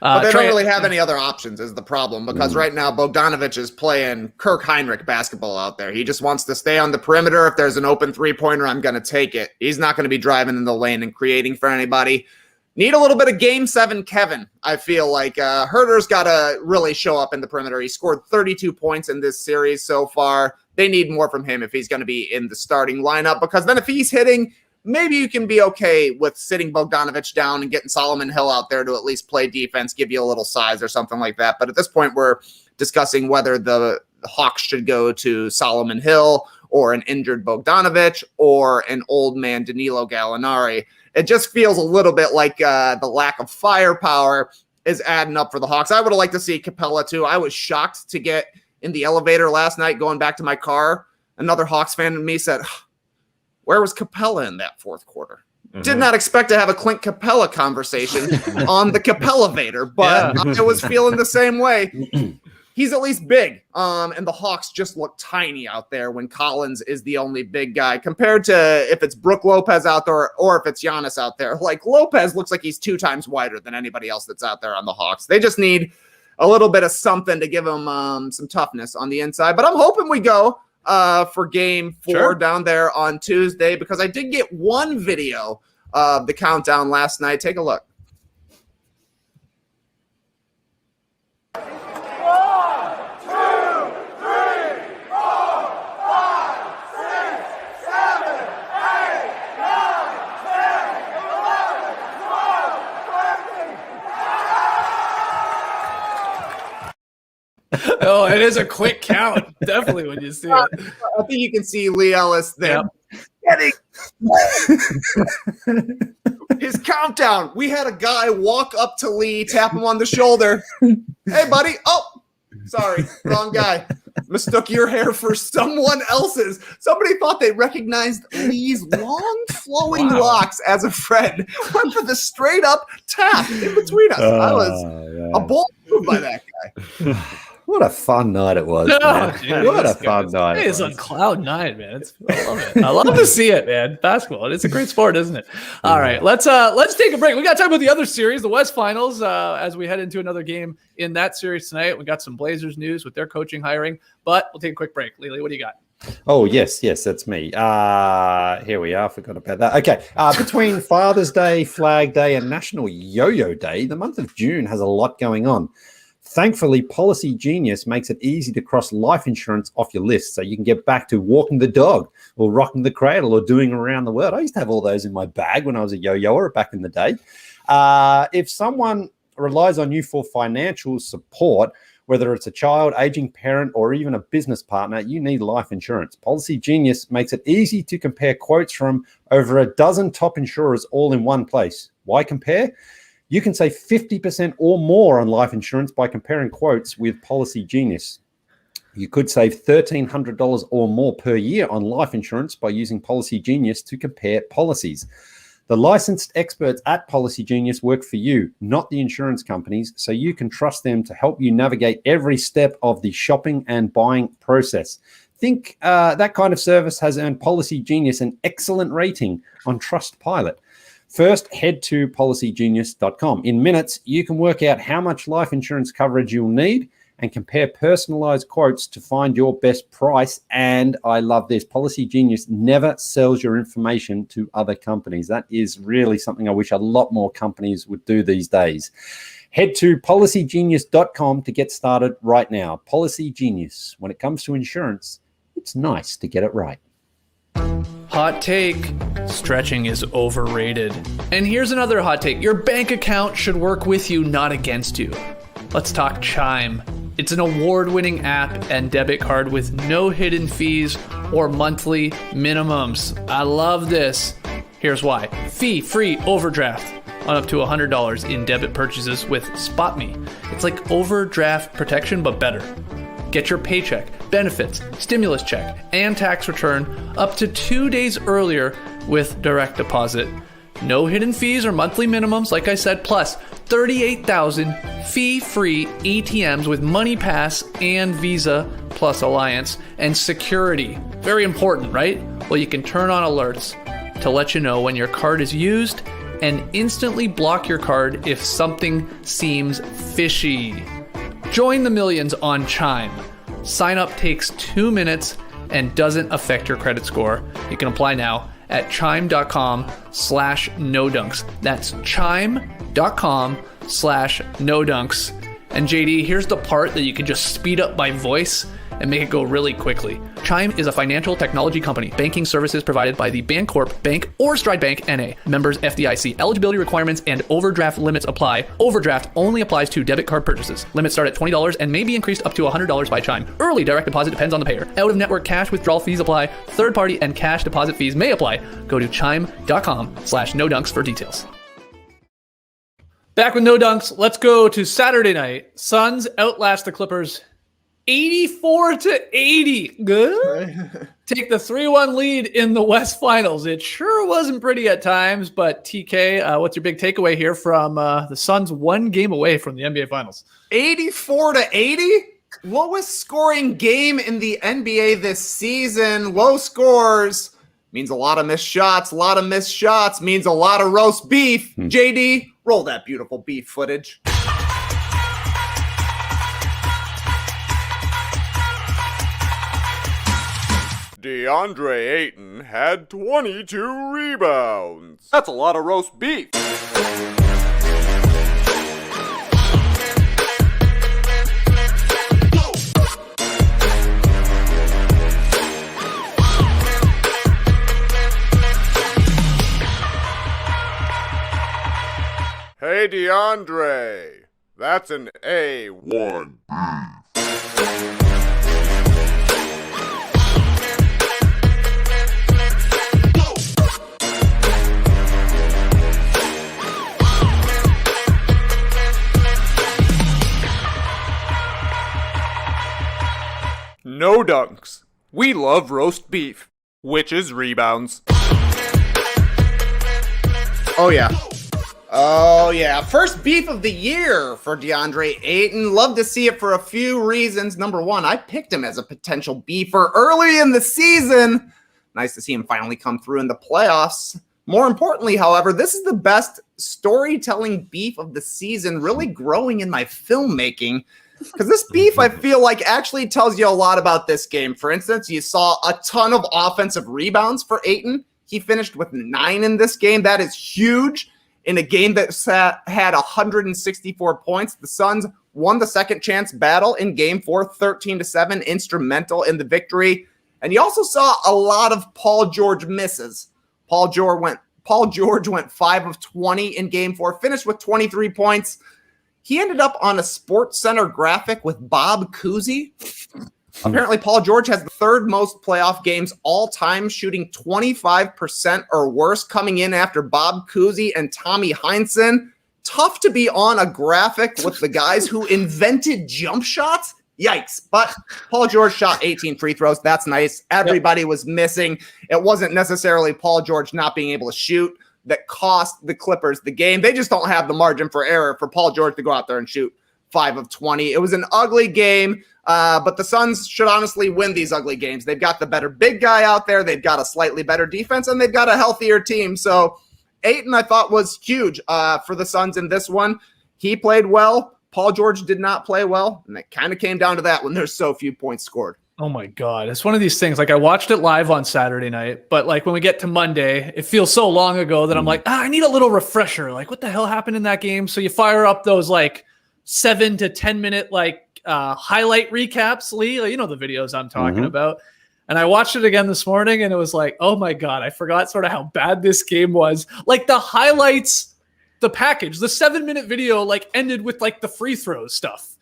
But they don't really have any other options is the problem, because right now Bogdanović is playing Kirk Heinrich basketball out there. He just wants to stay on the perimeter. If there's an open three-pointer, I'm going to take it. He's not going to be driving in the lane and creating for anybody. Need a little bit of Game 7 Kevin, I feel like. Herter's got to really show up in the perimeter. He scored 32 points in this series so far. They need more from him if he's going to be in the starting lineup, because then if he's hitting, maybe you can be okay with sitting Bogdanović down and getting Solomon Hill out there to at least play defense, give you a little size or something like that. But at this point, we're discussing whether the Hawks should go to Solomon Hill or an injured Bogdanović or an old man Danilo Gallinari. It just feels a little bit like the lack of firepower is adding up for the Hawks. I would have liked to see Capella too. I was shocked to get in the elevator last night going back to my car. Another Hawks fan in me said, where was Capella in that fourth quarter? Did not expect to have a Clint Capella conversation on the Capella-vator, but I was feeling the same way. he's at least big. And the Hawks just look tiny out there when Collins is the only big guy compared to if it's Brook Lopez out there or if it's Giannis out there. Like Lopez looks like he's 2 times wider than anybody else that's out there on the Hawks. They just need a little bit of something to give them some toughness on the inside. But I'm hoping we go for game 4 down there on Tuesday, because I did get one video of the countdown last night. Take a look. Oh, it is a quick count. Definitely when you see it. I think you can see Lee Ellis there. Yep. His countdown. We had a guy walk up to Lee, tap him on the shoulder. Hey, buddy. Oh, sorry. Wrong guy. Mistook your hair for someone else's. Somebody thought they recognized Lee's long flowing locks as a friend. Went for the straight up tap in between us. I was a bold move by that guy. What a fun night it was, man. Dude, what a fun night. It's on cloud 9, man. I love it. I love to see it, man. Basketball. It's a great sport, isn't it? All right, let's take a break. We got to talk about the other series, the West Finals, as we head into another game in that series tonight. We got some Blazers news with their coaching hiring, but we'll take a quick break. Lily, what do you got? Oh, yes, that's me. Here we are. Forgot about that. Okay. Between Father's Day, Flag Day, and National Yo-Yo Day, the month of June has a lot going on. Thankfully, Policy Genius makes it easy to cross life insurance off your list so you can get back to walking the dog or rocking the cradle or doing around the world. I used to have all those in my bag when I was a yo-yoer back in the day. If someone relies on you for financial support, whether it's a child, aging parent, or even a business partner, you need life insurance. Policy Genius makes it easy to compare quotes from over a dozen top insurers all in one place. Why compare? You can save 50% or more on life insurance by comparing quotes with Policy Genius. You could save $1,300 or more per year on life insurance by using Policy Genius to compare policies. The licensed experts at Policy Genius work for you, not the insurance companies, so you can trust them to help you navigate every step of the shopping and buying process. Think that kind of service has earned Policy Genius an excellent rating on Trustpilot. First, head to policygenius.com. In minutes, you can work out how much life insurance coverage you'll need and compare personalized quotes to find your best price. And I love this. Policy Genius never sells your information to other companies. That is really something I wish a lot more companies would do these days. Head to policygenius.com to get started right now. Policy Genius. When it comes to insurance, it's nice to get it right. Hot take, stretching is overrated. And here's another hot take. Your bank account should work with you, not against you. Let's talk Chime. It's an award-winning app and debit card with no hidden fees or monthly minimums. I love this. Here's why. Fee-free overdraft on up to $100 in debit purchases with SpotMe. It's like overdraft protection, but better. Get your paycheck, benefits, stimulus check, and tax return up to 2 days earlier with direct deposit. No hidden fees or monthly minimums, like I said, plus 38,000 fee-free ATMs with MoneyPass and Visa plus Alliance, and security. Very important, right? Well, you can turn on alerts to let you know when your card is used and instantly block your card if something seems fishy. Join the millions on Chime. Sign up takes 2 minutes and doesn't affect your credit score. You can apply now at chime.com/nodunks. That's chime.com/nodunks. And JD, here's the part that you can just speed up by voice and make it go really quickly. Chime is a financial technology company. Banking services provided by the Bancorp Bank or Stride Bank NA. Members FDIC. Eligibility requirements and overdraft limits apply. Overdraft only applies to debit card purchases. Limits start at $20 and may be increased up to $100 by Chime. Early direct deposit depends on the payer. Out-of-network cash withdrawal fees apply. Third-party and cash deposit fees may apply. Go to chime.com/nodunks for details. Back with No Dunks, let's go to Saturday night. Suns outlast the Clippers 84-80. Good. Take the 3-1 lead in the West Finals. It sure wasn't pretty at times, but TK, what's your big takeaway here from the Suns 1 game away from the NBA Finals? 84-80? Lowest scoring game in the NBA this season. Low scores means a lot of missed shots. A lot of missed shots means a lot of roast beef. JD, roll that beautiful beef footage. DeAndre Ayton had 22 rebounds. That's a lot of roast beef. Hey, DeAndre, that's an A1. No dunks. We love roast beef, which is rebounds. Oh, yeah. Oh, yeah. First beef of the year for DeAndre Ayton. Love to see it for a few reasons. Number one, I picked him as a potential beefer early in the season. Nice to see him finally come through in the playoffs. More importantly, however, this is the best storytelling beef of the season, really growing in my filmmaking. Because this beef, I feel like, actually tells you a lot about this game. For instance, you saw a ton of offensive rebounds for Ayton. He finished with 9 in this game. That is huge. In a game that had 164 points, the Suns won the second chance battle in Game 4, 13-7, instrumental in the victory. And you also saw a lot of Paul George misses. Paul George went 5 of 20 in Game 4, finished with 23 points. He ended up on a Sports Center graphic with Bob Cousy. Apparently, Paul George has the third most playoff games all time, shooting 25% or worse, coming in after Bob Cousy and Tommy Heinsohn. Tough to be on a graphic with the guys who invented jump shots. Yikes. But Paul George shot 18 free throws. That's nice. Everybody was missing. It wasn't necessarily Paul George not being able to shoot that cost the Clippers the game. They just don't have the margin for error for Paul George to go out there and shoot 5 of 20. It was an ugly game. But the Suns should honestly win these ugly games. They've got the better big guy out there. They've got a slightly better defense, and they've got a healthier team. So Ayton, I thought, was huge for the Suns in this one. He played well. Paul George did not play well, and it kind of came down to that when there's so few points scored. Oh, my God. It's one of these things. Like, I watched it live on Saturday night, but, like, when we get to Monday, it feels so long ago that I'm like, I need a little refresher. Like, what the hell happened in that game? So you fire up those, like, 7 to 10 minute, like, highlight recaps, Lee. You know the videos I'm talking about. And I watched it again this morning, and it was like, oh my God, I forgot sort of how bad this game was. Like the highlights, the package, the 7-minute video, like ended with like the free throw stuff.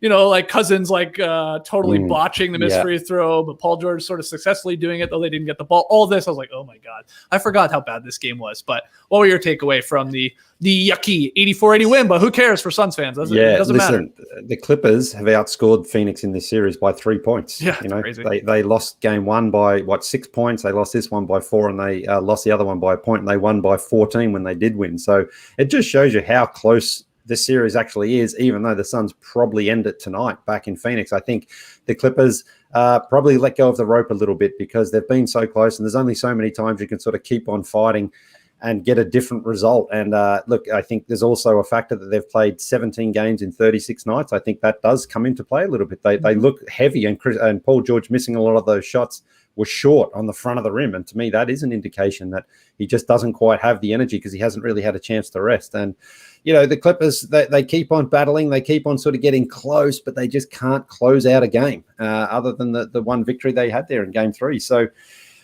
You know, like Cousins, like totally botching the missed free throw, but Paul George sort of successfully doing it, though they didn't get the ball. All this, I was like, oh my God, I forgot how bad this game was. But what were your takeaway from the yucky 84-80 win? But who cares for Suns fans? It doesn't matter. The Clippers have outscored Phoenix in this series by 3 points. Yeah, you know, crazy. They lost game 1 by 6 points. They lost this one by 4, and they lost the other one by a point, and they won by 14 when they did win. So it just shows you how close this series actually is, even though the Suns probably end it tonight back in Phoenix. I think the Clippers probably let go of the rope a little bit because they've been so close, and there's only so many times you can sort of keep on fighting and get a different result. And look, I think there's also a factor that they've played 17 games in 36 nights. I think that does come into play a little bit. They look heavy, and Paul George missing a lot of those shots was short on the front of the rim. And to me, that is an indication that he just doesn't quite have the energy because he hasn't really had a chance to rest. And, you know, the Clippers, they keep on battling. They keep on sort of getting close, but they just can't close out a game other than the one victory they had there in game 3. So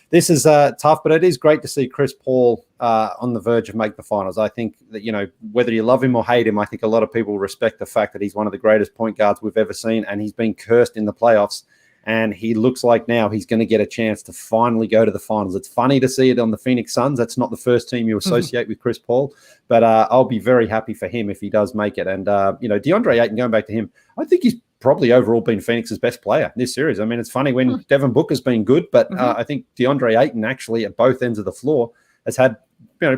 this is tough, but it is great to see Chris Paul on the verge of making the finals. I think that, you know, whether you love him or hate him, I think a lot of people respect the fact that he's one of the greatest point guards we've ever seen, and he's been cursed in the playoffs. And he looks like now he's going to get a chance to finally go to the finals. It's funny to see it on the Phoenix Suns. That's not the first team you associate with Chris Paul, but I'll be very happy for him if he does make it. And, you know, DeAndre Ayton, going back to him, I think he's probably overall been Phoenix's best player in this series. I mean, it's funny when Devin Booker's been good, but I think DeAndre Ayton actually at both ends of the floor has had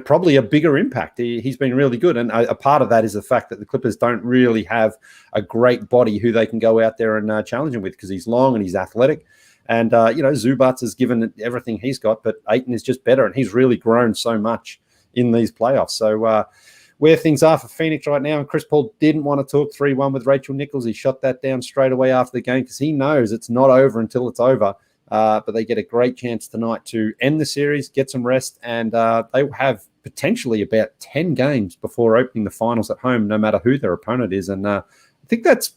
probably a bigger impact. He's been really good. And a part of that is the fact that the Clippers don't really have a great body who they can go out there and challenge him with, because he's long and he's athletic. And, Zubats has given everything he's got, but Ayton is just better. And he's really grown so much in these playoffs. So where things are for Phoenix right now, and Chris Paul didn't want to talk 3-1 with Rachel Nichols. He shot that down straight away after the game because he knows it's not over until it's over. But they get a great chance tonight to end the series, get some rest, and they have potentially about 10 games before opening the finals at home, no matter who their opponent is. And I think that's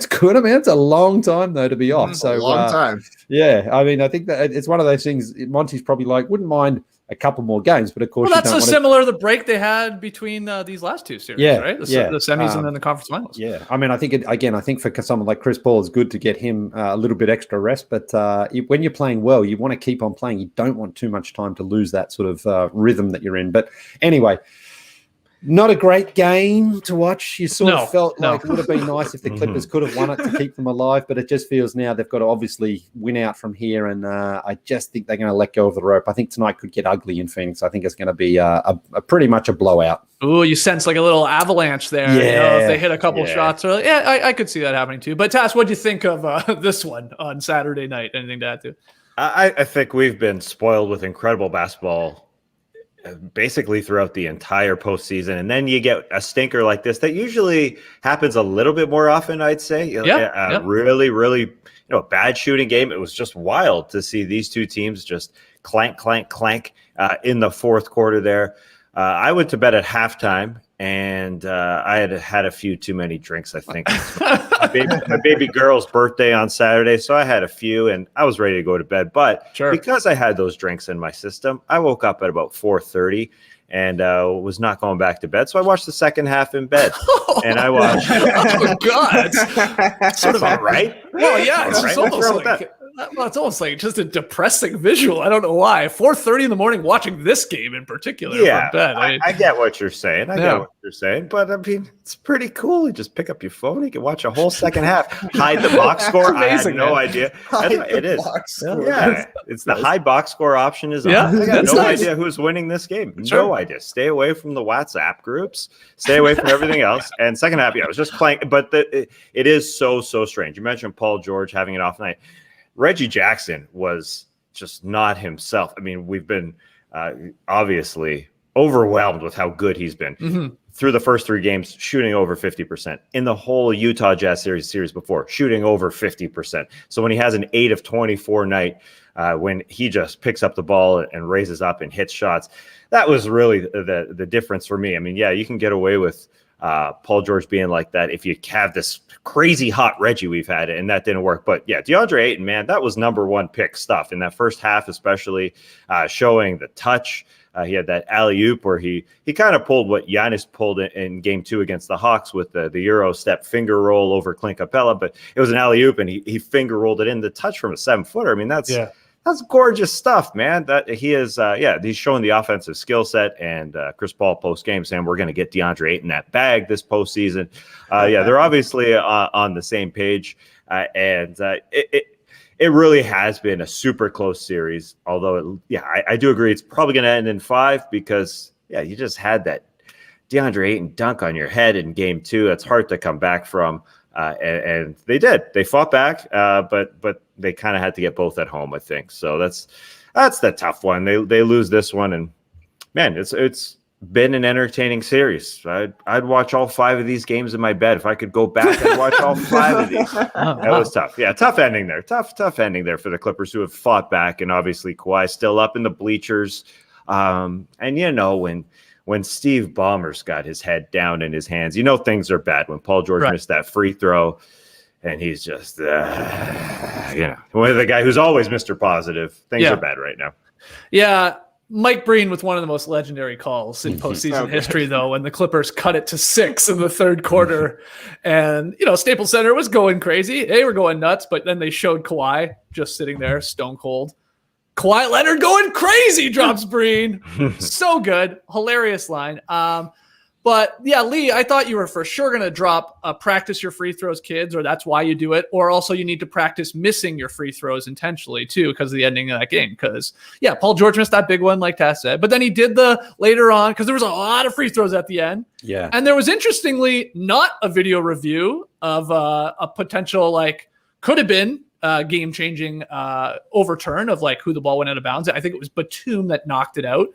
good. I mean, it's a long time, though, to be off. So a long time. Yeah, I mean, I think that it's one of those things. Monty's probably like, wouldn't mind a couple more games, but of course, that's similar to the break they had between these last two series, right? The semis and then the conference finals. Yeah, I mean, I think for someone like Chris Paul, it's good to get him a little bit extra rest. But when you're playing well, you want to keep on playing. You don't want too much time to lose that sort of rhythm that you're in. But anyway, not a great game to watch. You sort of felt like it would have been nice if the Clippers could have won it to keep them alive, but it just feels now they've got to obviously win out from here, and I just think they're going to let go of the rope. I think tonight could get ugly in Phoenix. I think it's going to be a pretty much a blowout. Ooh, you sense like a little avalanche there. Yeah. If they hit a couple shots. Or, I could see that happening too. But Tass, what'd you think of this one on Saturday night? Anything to add to? I think we've been spoiled with incredible basketball basically throughout the entire postseason, and then you get a stinker like this that usually happens a little bit more often, I'd say. Really, really, bad shooting game. It was just wild to see these two teams just clank in the fourth quarter there. I went to bed at halftime, and I had a few too many drinks, I think. my baby girl's birthday on Saturday, so I had a few, and I was ready to go to bed. But because I had those drinks in my system, I woke up at about 4:30 and was not going back to bed. So I watched the second half in bed, and I watched. Oh, God. Sort of all right. Well, yeah, it's almost like just a depressing visual. I don't know why. 4:30 in the morning watching this game in particular. Yeah, bed. I get what you're saying. I get what you're saying, but I mean, it's pretty cool. You just pick up your phone, you can watch a whole second half. Hide the box score. Amazing, I had no idea. It is. Yeah, it's the hide box score option is on. I got no idea who's winning this game. No idea. Stay away from the WhatsApp groups. Stay away from everything else. And second half, I was just playing. But it is so strange. You mentioned Paul George having an off night. Reggie Jackson was just not himself. I mean, we've been obviously overwhelmed with how good he's been through the first three games, shooting over 50%. In the whole Utah Jazz series before, shooting over 50%. So when he has an 8 of 24 night, when he just picks up the ball and raises up and hits shots, that was really the difference for me. I mean, yeah, you can get away with Paul George being like that if you have this crazy hot Reggie we've had, and that didn't work. But yeah, DeAndre Ayton, man, that was number one pick stuff in that first half, especially showing the touch. He had that alley-oop where he kind of pulled what Giannis pulled in game 2 against the Hawks with the Euro step finger roll over Clint Capella, but it was an alley-oop and he finger rolled it in. The touch from a 7-footer. I mean, that's gorgeous stuff, man. That he is, he's showing the offensive skill set. And Chris Paul post game saying we're going to get DeAndre Ayton that bag this postseason. They're obviously on the same page, and it really has been a super close series. Although, I do agree it's probably going to end in 5 because you just had that DeAndre Ayton dunk on your head in game 2. It's hard to come back from. And they did. They fought back, but they kind of had to get both at home, I think. So that's the tough one. They lose this one, and man, it's been an entertaining series. I'd watch all 5 of these games in my bed if I could go back and watch all 5 of these. That was tough. Yeah, tough ending there. Tough ending there for the Clippers, who have fought back, and obviously Kawhi still up in the bleachers. And when Steve Ballmer's got his head down in his hands, things are bad. When Paul George missed that free throw, and he's just, one of the guy who's always Mr. Positive. Things are bad right now. Yeah, Mike Breen with one of the most legendary calls in postseason history, though, when the Clippers cut it to 6 in the third quarter. And, Staples Center was going crazy. They were going nuts, but then they showed Kawhi just sitting there, stone cold. Kawhi Leonard going crazy, drops Breen. So good. Hilarious line. But But yeah, Lee, I thought you were for sure going to drop practice your free throws, kids, or that's why you do it. Or also you need to practice missing your free throws intentionally too, because of the ending of that game. Because yeah, Paul George missed that big one, like Taz said, but then he did the later on because there was a lot of free throws at the end. Yeah. And there was interestingly not a video review of a potential could have been game-changing overturn of who the ball went out of bounds. I think it was Batum that knocked it out.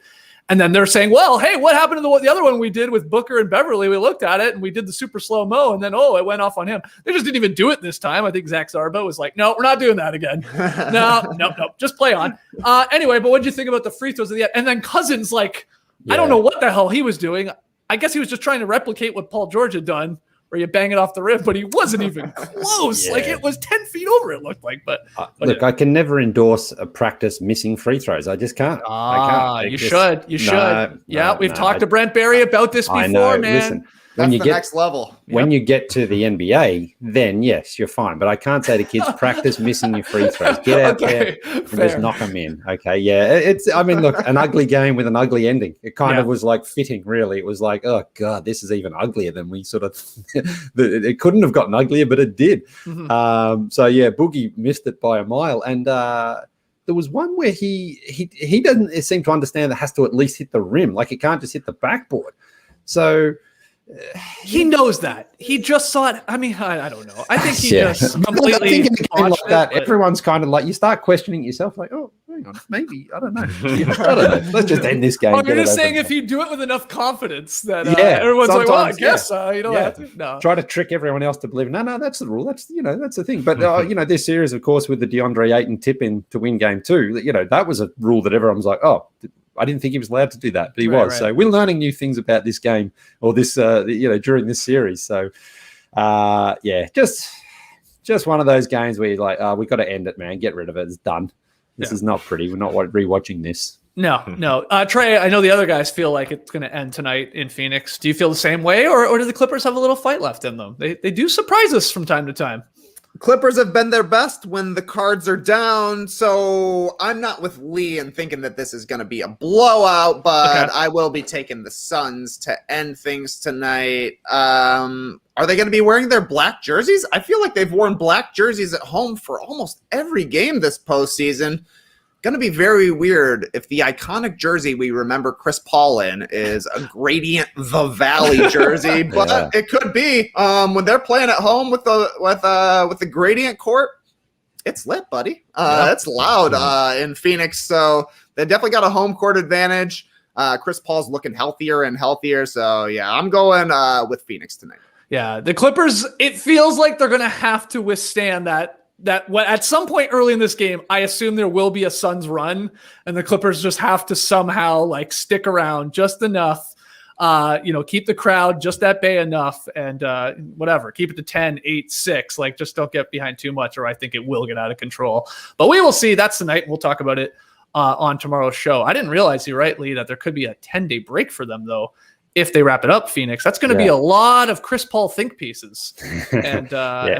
And then they're saying, well, hey, what happened to the other one we did with Booker and Beverly? We looked at it and we did the super slow-mo, and then, it went off on him. They just didn't even do it this time. I think Zach Zarba was like, no, we're not doing that again. No, just play on. Anyway, but what did you think about the free throws at the end? And then Cousins, I don't know what the hell he was doing. I guess he was just trying to replicate what Paul George had done, where you bang it off the rim, but he wasn't even close. Yeah. It was 10 feet over, it looked like. But look, I can never endorse a practice missing free throws. I just can't. I can't. You should. We've talked to Brent Barry about this before, I know. man. Listen, That's the next level. When you get to the NBA, then yes, you're fine. But I can't say to kids, practice missing your free throws. Get out there and just knock them in. Okay, yeah. Look, an ugly game with an ugly ending. It kind of was fitting, really. It was oh, God, this is even uglier than we sort of – it couldn't have gotten uglier, but it did. Mm-hmm. Boogie missed it by a mile. And there was one where he doesn't seem to understand that it has to at least hit the rim. It can't just hit the backboard. So – he knows that. He just saw it. I mean, I don't know. I think he just completely. I think in a game like that, everyone's kind of you start questioning yourself, oh, hang on, maybe I don't know. I don't know. Let's just end this game. Oh, you're just saying if you do it with enough confidence that everyone's like, well, I guess you don't have to. No. Try to trick everyone else to believe. No, that's the rule. That's that's the thing. But this series, of course, with the DeAndre Ayton tip in to win game 2, that was a rule that everyone was like, oh. I didn't think he was allowed to do that, but he was. Right. So we're learning new things about this game or this, during this series. So, just one of those games where you're like, we got to end it, man. Get rid of it. It's done. This is not pretty. We're not rewatching this. No. Trey, I know the other guys feel like it's going to end tonight in Phoenix. Do you feel the same way, or do the Clippers have a little fight left in them? They do surprise us from time to time. Clippers have been their best when the cards are down, so I'm not with Lee and thinking that this is going to be a blowout, but I will be taking the Suns to end things tonight. Are they going to be wearing their black jerseys? I feel like they've worn black jerseys at home for almost every game this postseason. Going to be very weird if the iconic jersey we remember Chris Paul in is a Gradient the Valley jersey, but it could be when they're playing at home with the Gradient court. It's lit, buddy. It's loud in Phoenix, so they definitely got a home court advantage. Chris Paul's looking healthier and healthier, so I'm going with Phoenix tonight. Yeah, the Clippers. It feels like they're going to have to withstand that at some point early in this game, I assume there will be a Suns run, and the Clippers just have to somehow stick around just enough, keep the crowd just at bay enough, and keep it to 10, 8, 6. Just don't get behind too much, or I think it will get out of control. But we will see. That's tonight. We'll talk about it on tomorrow's show. I didn't realize, you're right, Lee, that there could be a 10-day break for them, though. If they wrap it up, Phoenix, that's going to be a lot of Chris Paul think pieces. And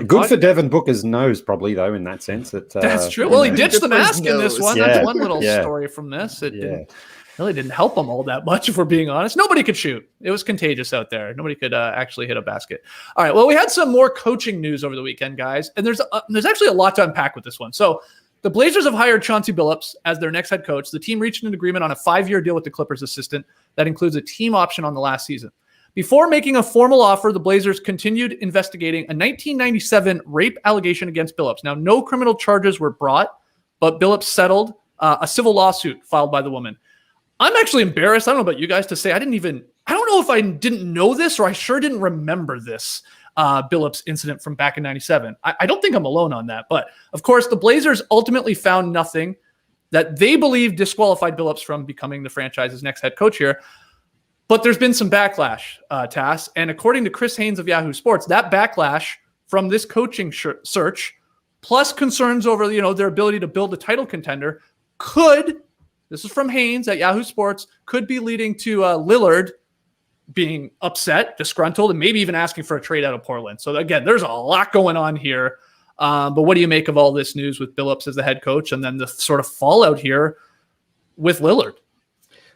good for Devin Booker's nose, probably, though, in that sense. That's true. Well, he ditched the mask in this one. That's one little story from this. It really didn't help him all that much, if we're being honest. Nobody could shoot. It was contagious out there. Nobody could actually hit a basket. All right. Well, we had some more coaching news over the weekend, guys, and there's actually a lot to unpack with this one. So the Blazers have hired Chauncey Billups as their next head coach. The team reached an agreement on a 5-year deal with the Clippers assistant that includes a team option on the last season. Before making a formal offer, the Blazers continued investigating a 1997 rape allegation against Billups. Now, no criminal charges were brought, but Billups settled a civil lawsuit filed by the woman. I'm actually embarrassed. I don't know about you guys to say I don't know if I didn't know this or I sure didn't remember this Billups incident from back in 97. I don't think I'm alone on that. But of course, the Blazers ultimately found nothing that they believe disqualified Billups from becoming the franchise's next head coach here. But there's been some backlash, Tass. And according to Chris Haynes of Yahoo Sports, that backlash from this coaching search, plus concerns over their ability to build a title contender, this is from Haynes at Yahoo Sports, could be leading to Lillard being upset, disgruntled, and maybe even asking for a trade out of Portland. So again, there's a lot going on here. But what do you make of all this news with Billups as the head coach and then the sort of fallout here with Lillard?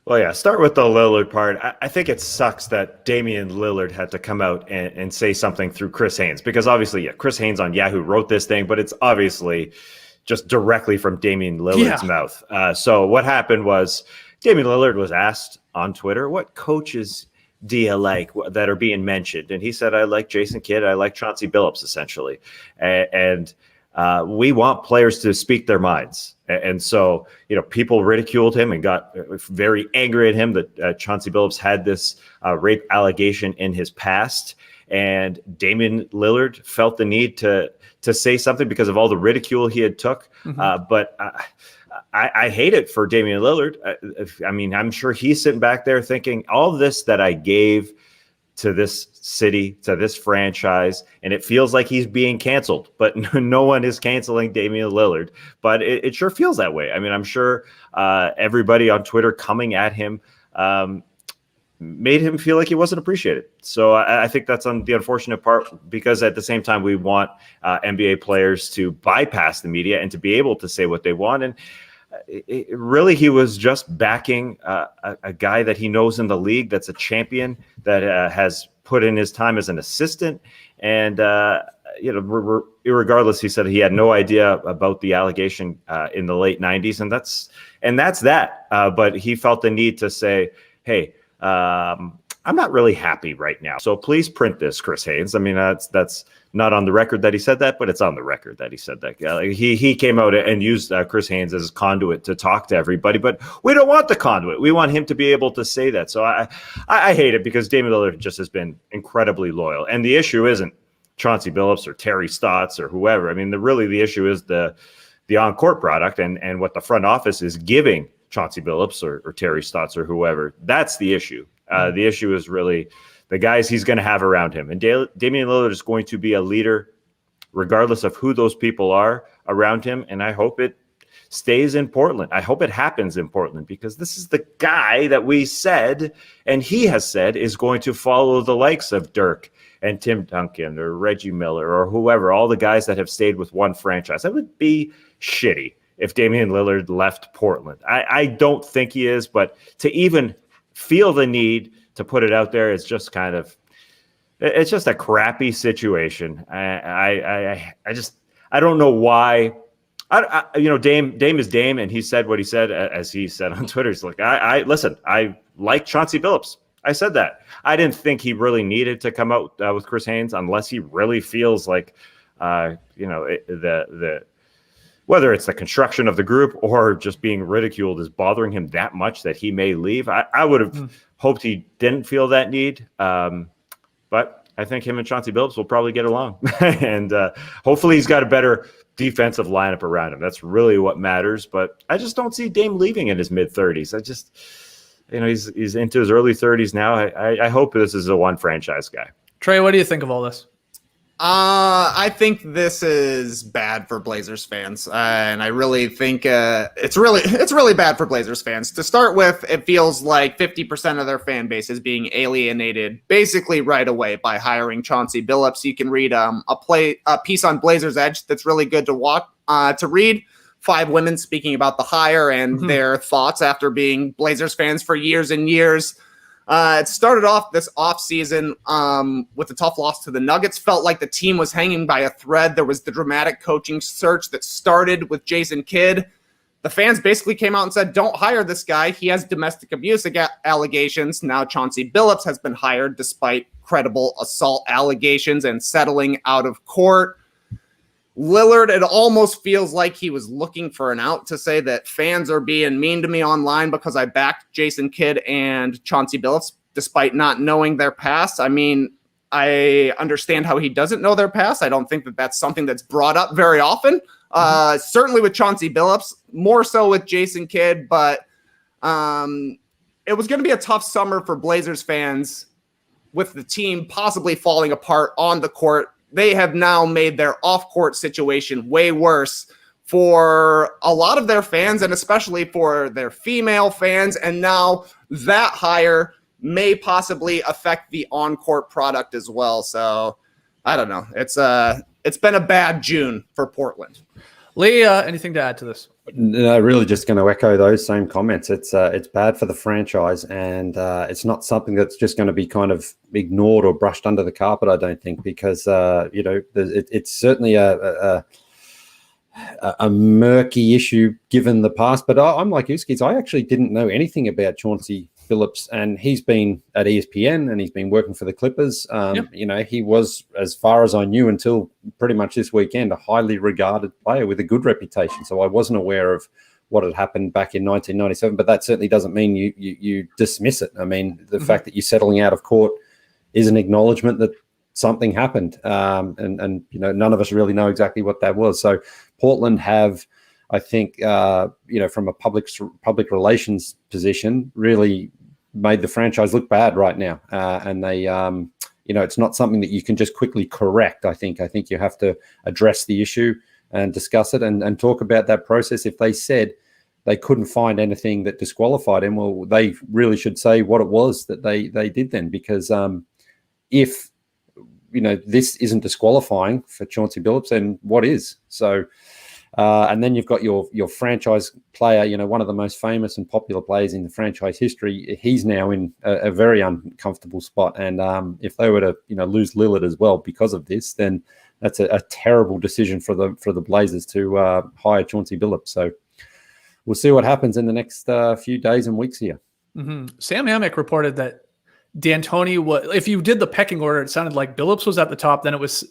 Well, yeah, start with the Lillard part. I think it sucks that Damian Lillard had to come out and say something through Chris Haynes, because obviously, yeah, Chris Haynes on Yahoo wrote this thing, but it's obviously just directly from Damian Lillard's mouth. So what happened was Damian Lillard was asked on Twitter, what coaches do you like that are being mentioned? And he said, I like Jason Kidd. I like Chauncey Billups, essentially. And we want players to speak their minds. And so, people ridiculed him and got very angry at him that Chauncey Billups had this rape allegation in his past. And Damian Lillard felt the need to say something because of all the ridicule he had took. But I hate it for Damian Lillard. I'm sure he's sitting back there thinking, all this that I gave to this city, to this franchise, and it feels like he's being canceled, but no one is canceling Damian Lillard, but it sure feels that way. I'm sure everybody on Twitter coming at him made him feel like he wasn't appreciated. So I think that's on the unfortunate part, because at the same time, we want NBA players to bypass the media and to be able to say what they want. And really, he was just backing a guy that he knows in the league, that's a champion, that has put in his time as an assistant. And, irregardless, he said he had no idea about the allegation in the late 90s. And that's that. But he felt the need to say, hey, I'm not really happy right now. So please print this, Chris Haynes. That's not on the record that he said that, but it's on the record that he said that. He came out and used Chris Haynes as a conduit to talk to everybody, but we don't want the conduit. We want him to be able to say that. So I hate it, because Damian Lillard just has been incredibly loyal. And the issue isn't Chauncey Billups or Terry Stotts or whoever. The issue is the on-court product and what the front office is giving Chauncey Billups or Terry Stotts or whoever. That's the issue. The issue is really the guys he's going to have around him. And Damian Lillard is going to be a leader regardless of who those people are around him. And I hope it stays in Portland. I hope it happens in Portland, because this is the guy that we said, and he has said, is going to follow the likes of Dirk and Tim Duncan or Reggie Miller or whoever, all the guys that have stayed with one franchise. That would be shitty if Damian Lillard left Portland. I don't think he is, but to even feel the need to put it out there is just it's just a crappy situation. I don't know why. Dame is Dame, and he said what he said, as he said on Twitter. He's like, listen, I like Chauncey Billups. I said that. I didn't think he really needed to come out with Chris Haynes unless he really feels like, whether it's the construction of the group or just being ridiculed is bothering him that much that he may leave. I would have hoped he didn't feel that need. But I think him and Chauncey Billups will probably get along. And hopefully he's got a better defensive lineup around him. That's really what matters. But I just don't see Dame leaving in his mid-30s. He's into his early 30s now. I hope this is a one franchise guy. Trae, what do you think of all this? I think this is bad for Blazers fans, and I really think it's really bad for Blazers fans. To start with, it feels like 50% of their fan base is being alienated basically right away by hiring Chauncey Billups. You can read a piece on Blazers Edge that's really good to read. 5 women speaking about the hire and their thoughts after being Blazers fans for years and years. It started off this offseason with a tough loss to the Nuggets. Felt like the team was hanging by a thread. There was the dramatic coaching search that started with Jason Kidd. The fans basically came out and said, don't hire this guy. He has domestic abuse allegations. Now Chauncey Billups has been hired despite credible assault allegations and settling out of court. Lillard, it almost feels like he was looking for an out to say that fans are being mean to me online because I backed Jason Kidd and Chauncey Billups despite not knowing their past. I understand how he doesn't know their past. I don't think that that's something that's brought up very often. Certainly with Chauncey Billups, more so with Jason Kidd, but it was going to be a tough summer for Blazers fans with the team possibly falling apart on the court. They have now made their off-court situation way worse for a lot of their fans, and especially for their female fans. And now that hire may possibly affect the on-court product as well. So I don't know. It's been a bad June for Portland. Leah, anything to add to this? No, really just going to echo those same comments. It's bad for the franchise, and it's not something that's just going to be kind of ignored or brushed under the carpet, I don't think, because, it's certainly a murky issue given the past. But I'm like you, Skids. I actually didn't know anything about Chauncey Billups, and he's been at ESPN and he's been working for the Clippers. He was, as far as I knew until pretty much this weekend, a highly regarded player with a good reputation. So I wasn't aware of what had happened back in 1997, but that certainly doesn't mean you dismiss it. I mean, the fact that you're settling out of court is an acknowledgement that something happened. And none of us really know exactly what that was. So Portland have, I think, from a public relations position, really made the franchise look bad right now. And they, it's not something that you can just quickly correct. I think you have to address the issue and discuss it and talk about that process. If they said they couldn't find anything that disqualified him, well, they really should say what it was that they did then, because if, this isn't disqualifying for Chauncey Billups, then what is? So, and then you've got your franchise player, one of the most famous and popular players in the franchise history. He's now in a very uncomfortable spot. And if they were to, lose Lillard as well because of this, then that's a terrible decision for the Blazers to hire Chauncey Billups. So we'll see what happens in the next few days and weeks here. Mm-hmm. Sam Amick reported that D'Antoni was, if you did the pecking order, it sounded like Billups was at the top, then it was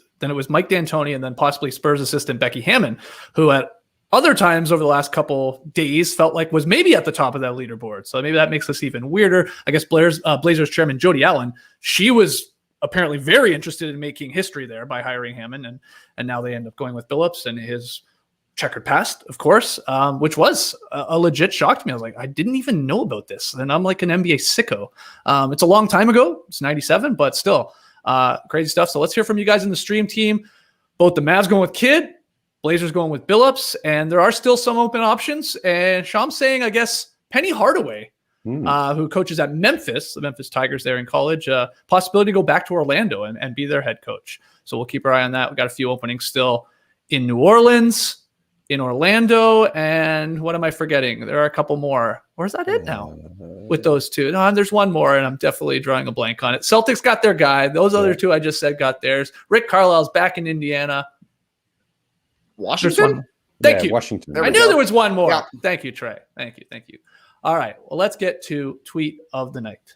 Mike D'Antoni, and then possibly Spurs assistant Becky Hammon, who at other times over the last couple days felt like was maybe at the top of that leaderboard. So maybe that makes this even weirder. I guess Blazers chairman Jody Allen, she was apparently very interested in making history there by hiring Hammon, and now they end up going with Billups and his checkered past, of course, which was a legit shock to me. I was like, I didn't even know about this. And I'm like an NBA sicko. It's a long time ago. It's 97, but still crazy stuff. So let's hear from you guys in the stream team. Both the Mavs going with Kidd, Blazers going with Billups, and there are still some open options. And Sham's saying, I guess, Penny Hardaway, who coaches at Memphis, the Memphis Tigers there in college, possibility to go back to Orlando and be their head coach. So we'll keep our eye on that. We got a few openings still in New Orleans, in Orlando, and what am I forgetting? There are a couple more. Or is that it now with those two? No, there's one more, and I'm definitely drawing a blank on it. Celtics got their guy. Those other two I just said got theirs. Rick Carlisle's back in Indiana. Washington? Thank you. Washington. I knew there was one more. Yeah. Thank you, Trae. Thank you. All right. Well, let's get to tweet of the night.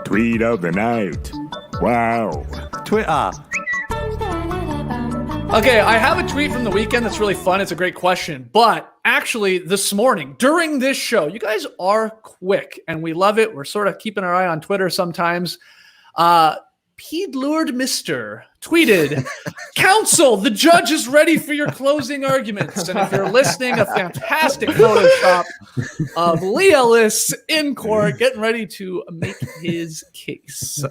Tweet of the night. Wow. Twitter. Okay, I have a tweet from the weekend that's really fun. It's a great question. But actually, this morning, during this show, you guys are quick, and we love it. We're sort of keeping our eye on Twitter sometimes. Pede Lured Mister tweeted, "Counsel, the judge is ready for your closing arguments." And if you're listening, a fantastic Photoshop of Lee Ellis in court getting ready to make his case.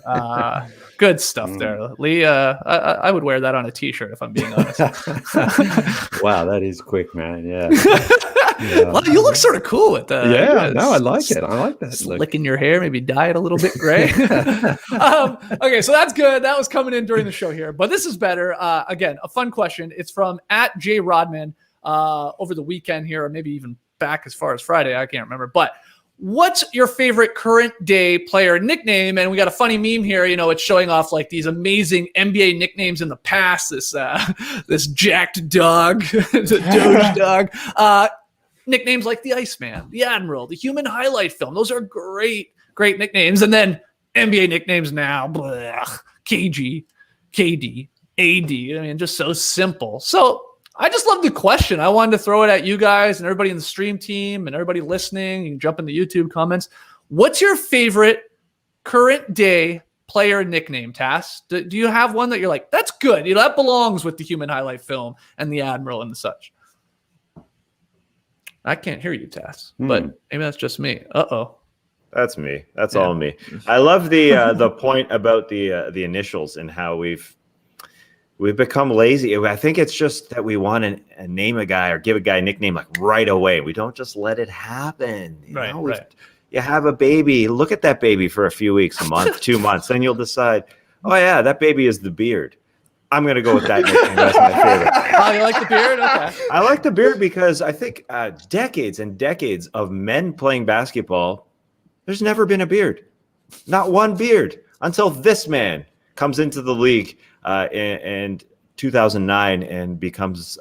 Good stuff there, Lee. I would wear that on a t-shirt if I'm being honest. Wow, that is quick, man. Yeah. Well, you look sort of cool with that. I like it. I like that. Slicking your hair, maybe dye it a little bit gray. Okay, so that's good. That was coming in during the show here, but this is better. Again, a fun question. It's from @JRodman over the weekend here, or maybe even back as far as Friday. I can't remember. But what's your favorite current day player nickname? And we got a funny meme here. It's showing off like these amazing NBA nicknames in the past. This jacked dog, the Doge dog. Nicknames like the Iceman, the Admiral, the Human Highlight Film. Those are great nicknames. And then NBA nicknames now, KG, KD, AD. I mean, just so simple. So I just love the question. I wanted to throw it at you guys and everybody in the stream team and everybody listening. You can jump in the YouTube comments. What's your favorite current day player nickname, Tass? Do you have one that you're like, that's good? That belongs with the Human Highlight Film and the Admiral and the such. I can't hear you, Tass, but maybe that's just me. Uh-oh. That's me. That's all me. I love the point about the initials and how we've become lazy. I think it's just that we want to name a guy or give a guy a nickname like right away. We don't just let it happen. Right. You have a baby. Look at that baby for a few weeks, a month, 2 months. Then you'll decide, oh, yeah, that baby is the beard. I'm going to go with that nickname. That's my favorite. Oh, you like the beard? Okay. I like the beard because I think decades and decades of men playing basketball, there's never been a beard. Not one beard until this man comes into the league in 2009 and becomes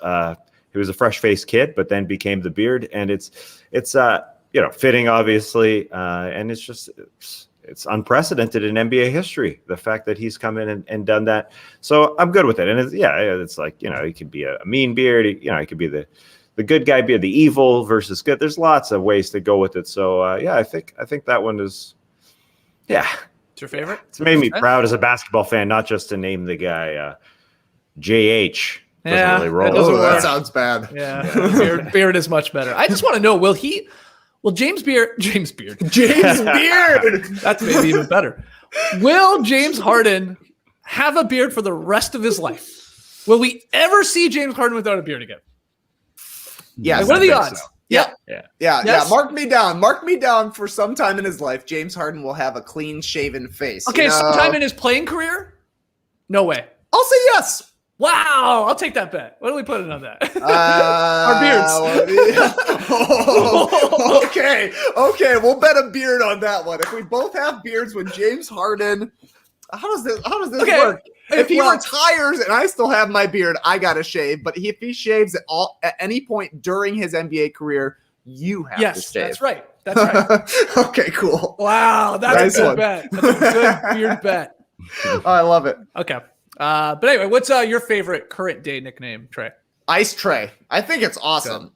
he was a fresh-faced kid, but then became the beard. And it's fitting, obviously. And it's unprecedented in NBA history, the fact that he's come in and done that. So I'm good with it. And it's like, he could be a mean beard. He could be the good guy beard, the evil versus good. There's lots of ways to go with it. So I think that one is, It's your favorite? It's made me proud as a basketball fan, not just to name the guy JH. Doesn't really roll. That sounds bad. Yeah. Beard is much better. I just want to know, will James Beard, that's maybe even better. Will James Harden have a beard for the rest of his life? Will we ever see James Harden without a beard again? Yeah. What are the odds? So. Yeah. Mark me down for some time in his life. James Harden will have a clean shaven face. Okay, sometime in his playing career? No way. I'll say yes. Wow, I'll take that bet. What are we putting on that? Our beards. Okay, we'll bet a beard on that one. If we both have beards when James Harden, how does this work? If he retires and I still have my beard, I gotta shave. But if he shaves at any point during his NBA career, you have to shave. Yes, that's right. Okay, cool. Wow, that's a good bet. That's a good beard bet. I love it. Okay. But anyway, what's your favorite current day nickname, Trae? Ice Trae. I think it's awesome.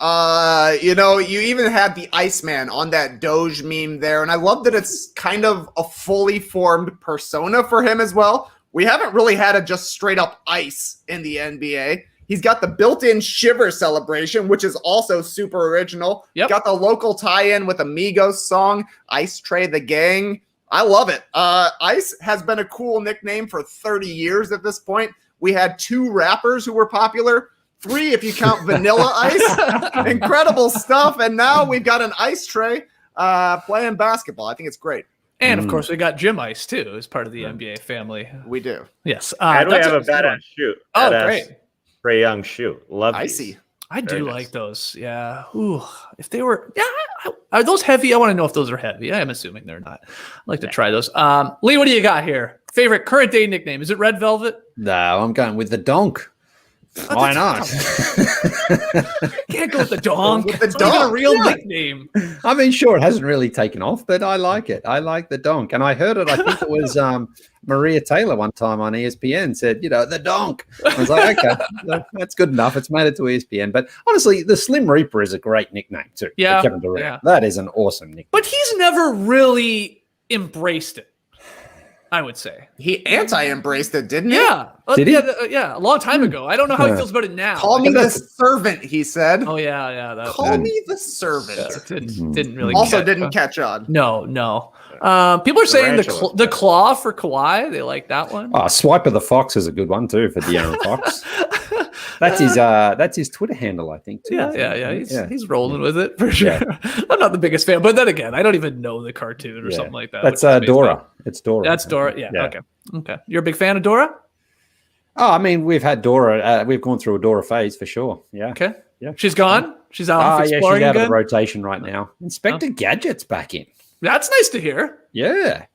You even had the Iceman on that Doge meme there, and I love that it's kind of a fully formed persona for him as well. We haven't really had a just straight up ice in the NBA. He's got the built-in shiver celebration, which is also super original. Yep. Got the local tie-in with a Migos song, Ice Trae the Gang. I love it. Ice has been a cool nickname for 30 years at this point. We had 2 rappers who were popular, 3 if you count Vanilla Ice. Incredible stuff. And now we've got an Ice Trae playing basketball. I think it's great. And, of course, we got Jim Ice, too, as part of the NBA family. We do. Yes. And we have a badass shoe. Oh, great. Trae Young shoe. Love Icy. I do like those. Yeah. Ooh, if they were, are those heavy? I want to know if those are heavy. I'm assuming they're not. I'd like to try those. Lee, what do you got here? Favorite current day nickname? Is it Red Velvet? No, I'm going with the Donk. Why not? Can't go with the Donk. It's not a real nickname. I mean, sure, it hasn't really taken off, but I like it. I like the Donk. And I heard it, I think it was Maria Taylor one time on ESPN said, the Donk. I was like, okay, that's good enough. It's made it to ESPN. But honestly, the Slim Reaper is a great nickname too. Yeah. Kevin Durant. Yeah. That is an awesome nickname. But he's never really embraced it, I would say. He anti-embraced it, didn't he? Yeah. Did he? Yeah, a long time ago. I don't know how he feels about it now. Call me the servant, he said. Oh, yeah. Call me the servant. Didn't really didn't catch on. No. People are saying the claw for Kawhi. They like that one. Oh, Swipe of the Fox is a good one too for De'Aaron Fox. That's his Twitter handle, I think. Too. Yeah. He's rolling with it for sure. Yeah. I'm not the biggest fan, but then again, I don't even know the cartoon or something like that. That's Dora. It's Dora. That's Dora. Yeah. Okay. You're a big fan of Dora? Oh, I mean, we've had Dora. We've gone through a Dora phase for sure. Yeah. Okay. Yeah. She's gone. She's out exploring she's out again? of the rotation right now. Inspector Gadget's back in. That's nice to hear. Yeah.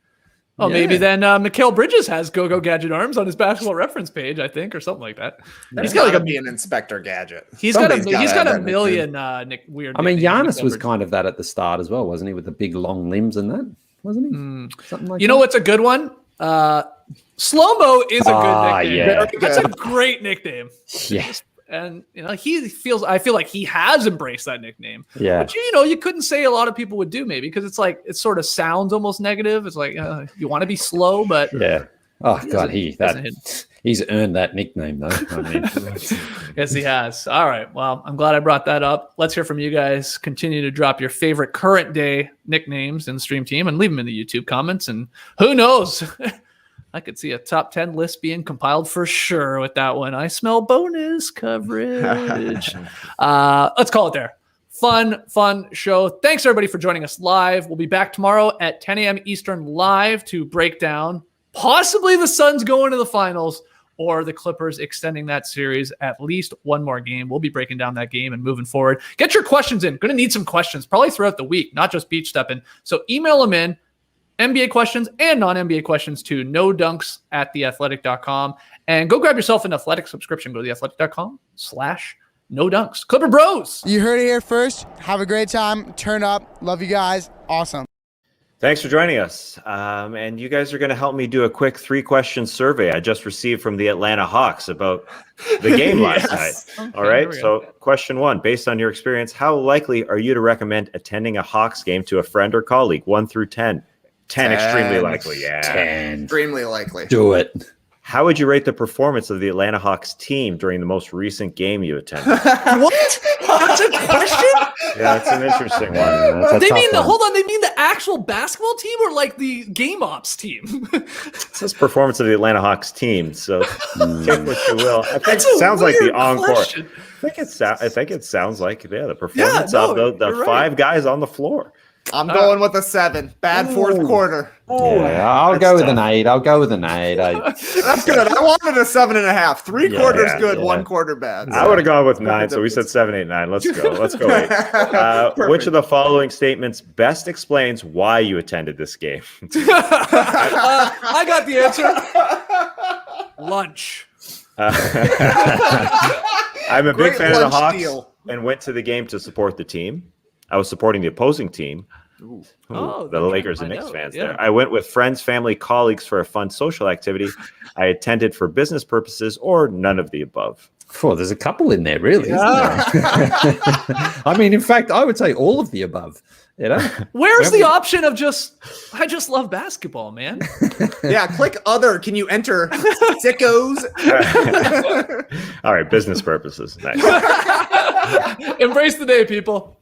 Oh, maybe then Mikal Bridges has Go-Go Gadget arms on his basketball reference page, I think, or something like that. He's got to be an Inspector Gadget. He's got a million weird. I mean, Giannis was kind of that at the start as well, wasn't he? With the big long limbs and that, wasn't he? Something like that. You know what's a good one? Slow-mo is a good nickname. Yeah. That's a great nickname. Yes. And I feel like he has embraced that nickname. Yeah. But you couldn't say a lot of people would do maybe because it's like it sort of sounds almost negative. It's like you want to be slow, but yeah. Oh God, he's earned that nickname though. I mean, yes, he has. All right. Well, I'm glad I brought that up. Let's hear from you guys. Continue to drop your favorite current day nicknames in Stream Team and leave them in the YouTube comments. And who knows? I could see a top 10 list being compiled for sure with that one. I smell bonus coverage. Let's call it there. Fun show. Thanks, everybody, for joining us live. We'll be back tomorrow at 10 a.m. Eastern live to break down possibly the Suns going to the finals or the Clippers extending that series at least one more game. We'll be breaking down that game and moving forward. Get your questions in. Going to need some questions probably throughout the week, not just beach stepping. So email them in. NBA questions and non-NBA questions to nodunks@theathletic.com. And go grab yourself an Athletic subscription. Go to theathletic.com/nodunks. Clipper Bros. You heard it here first. Have a great time. Turn up. Love you guys. Awesome. Thanks for joining us. And you guys are going to help me do a quick 3-question survey I just received from the Atlanta Hawks about the game last night. Okay, all right. So question 1, based on your experience, how likely are you to recommend attending a Hawks game to a friend or colleague? 1 through 10. 10, extremely likely. Yeah. 10. Extremely likely. Do it. How would you rate the performance of the Atlanta Hawks team during the most recent game you attended? What? That's a question? Yeah, that's an interesting one. That's a They tough mean one. hold on, they mean the actual basketball team or like the game ops team? It says performance of the Atlanta Hawks team. So take what you will. I think it That's a sounds like the weird encore. question. I think it sounds like the performance no, of the you're right. 5 guys on the floor. I'm going with a 7. Bad fourth quarter. Yeah, I'll go with an 8. That's good. I wanted a 7.5. 3 quarters good, 1 quarter bad. I would have gone with 9, so we said 7, 8, 9. Let's go. Let's go 8. Which of the following statements best explains why you attended this game? I got the answer. Lunch. I'm a big Great fan of the lunch Hawks deal. and went to the game to support the team. I was supporting the opposing team. Oh, the Lakers and I Knicks know. fans Yeah. there. I went with friends, family, colleagues for a fun social activity. I attended for business purposes or none of the above. Oh, there's a couple in there, really. Isn't there? I mean, in fact, I would say all of the above. You know, Where's the option of I just love basketball, man? Yeah, click other. Can you enter sickos? All right, business purposes. Nice. Embrace the day, people.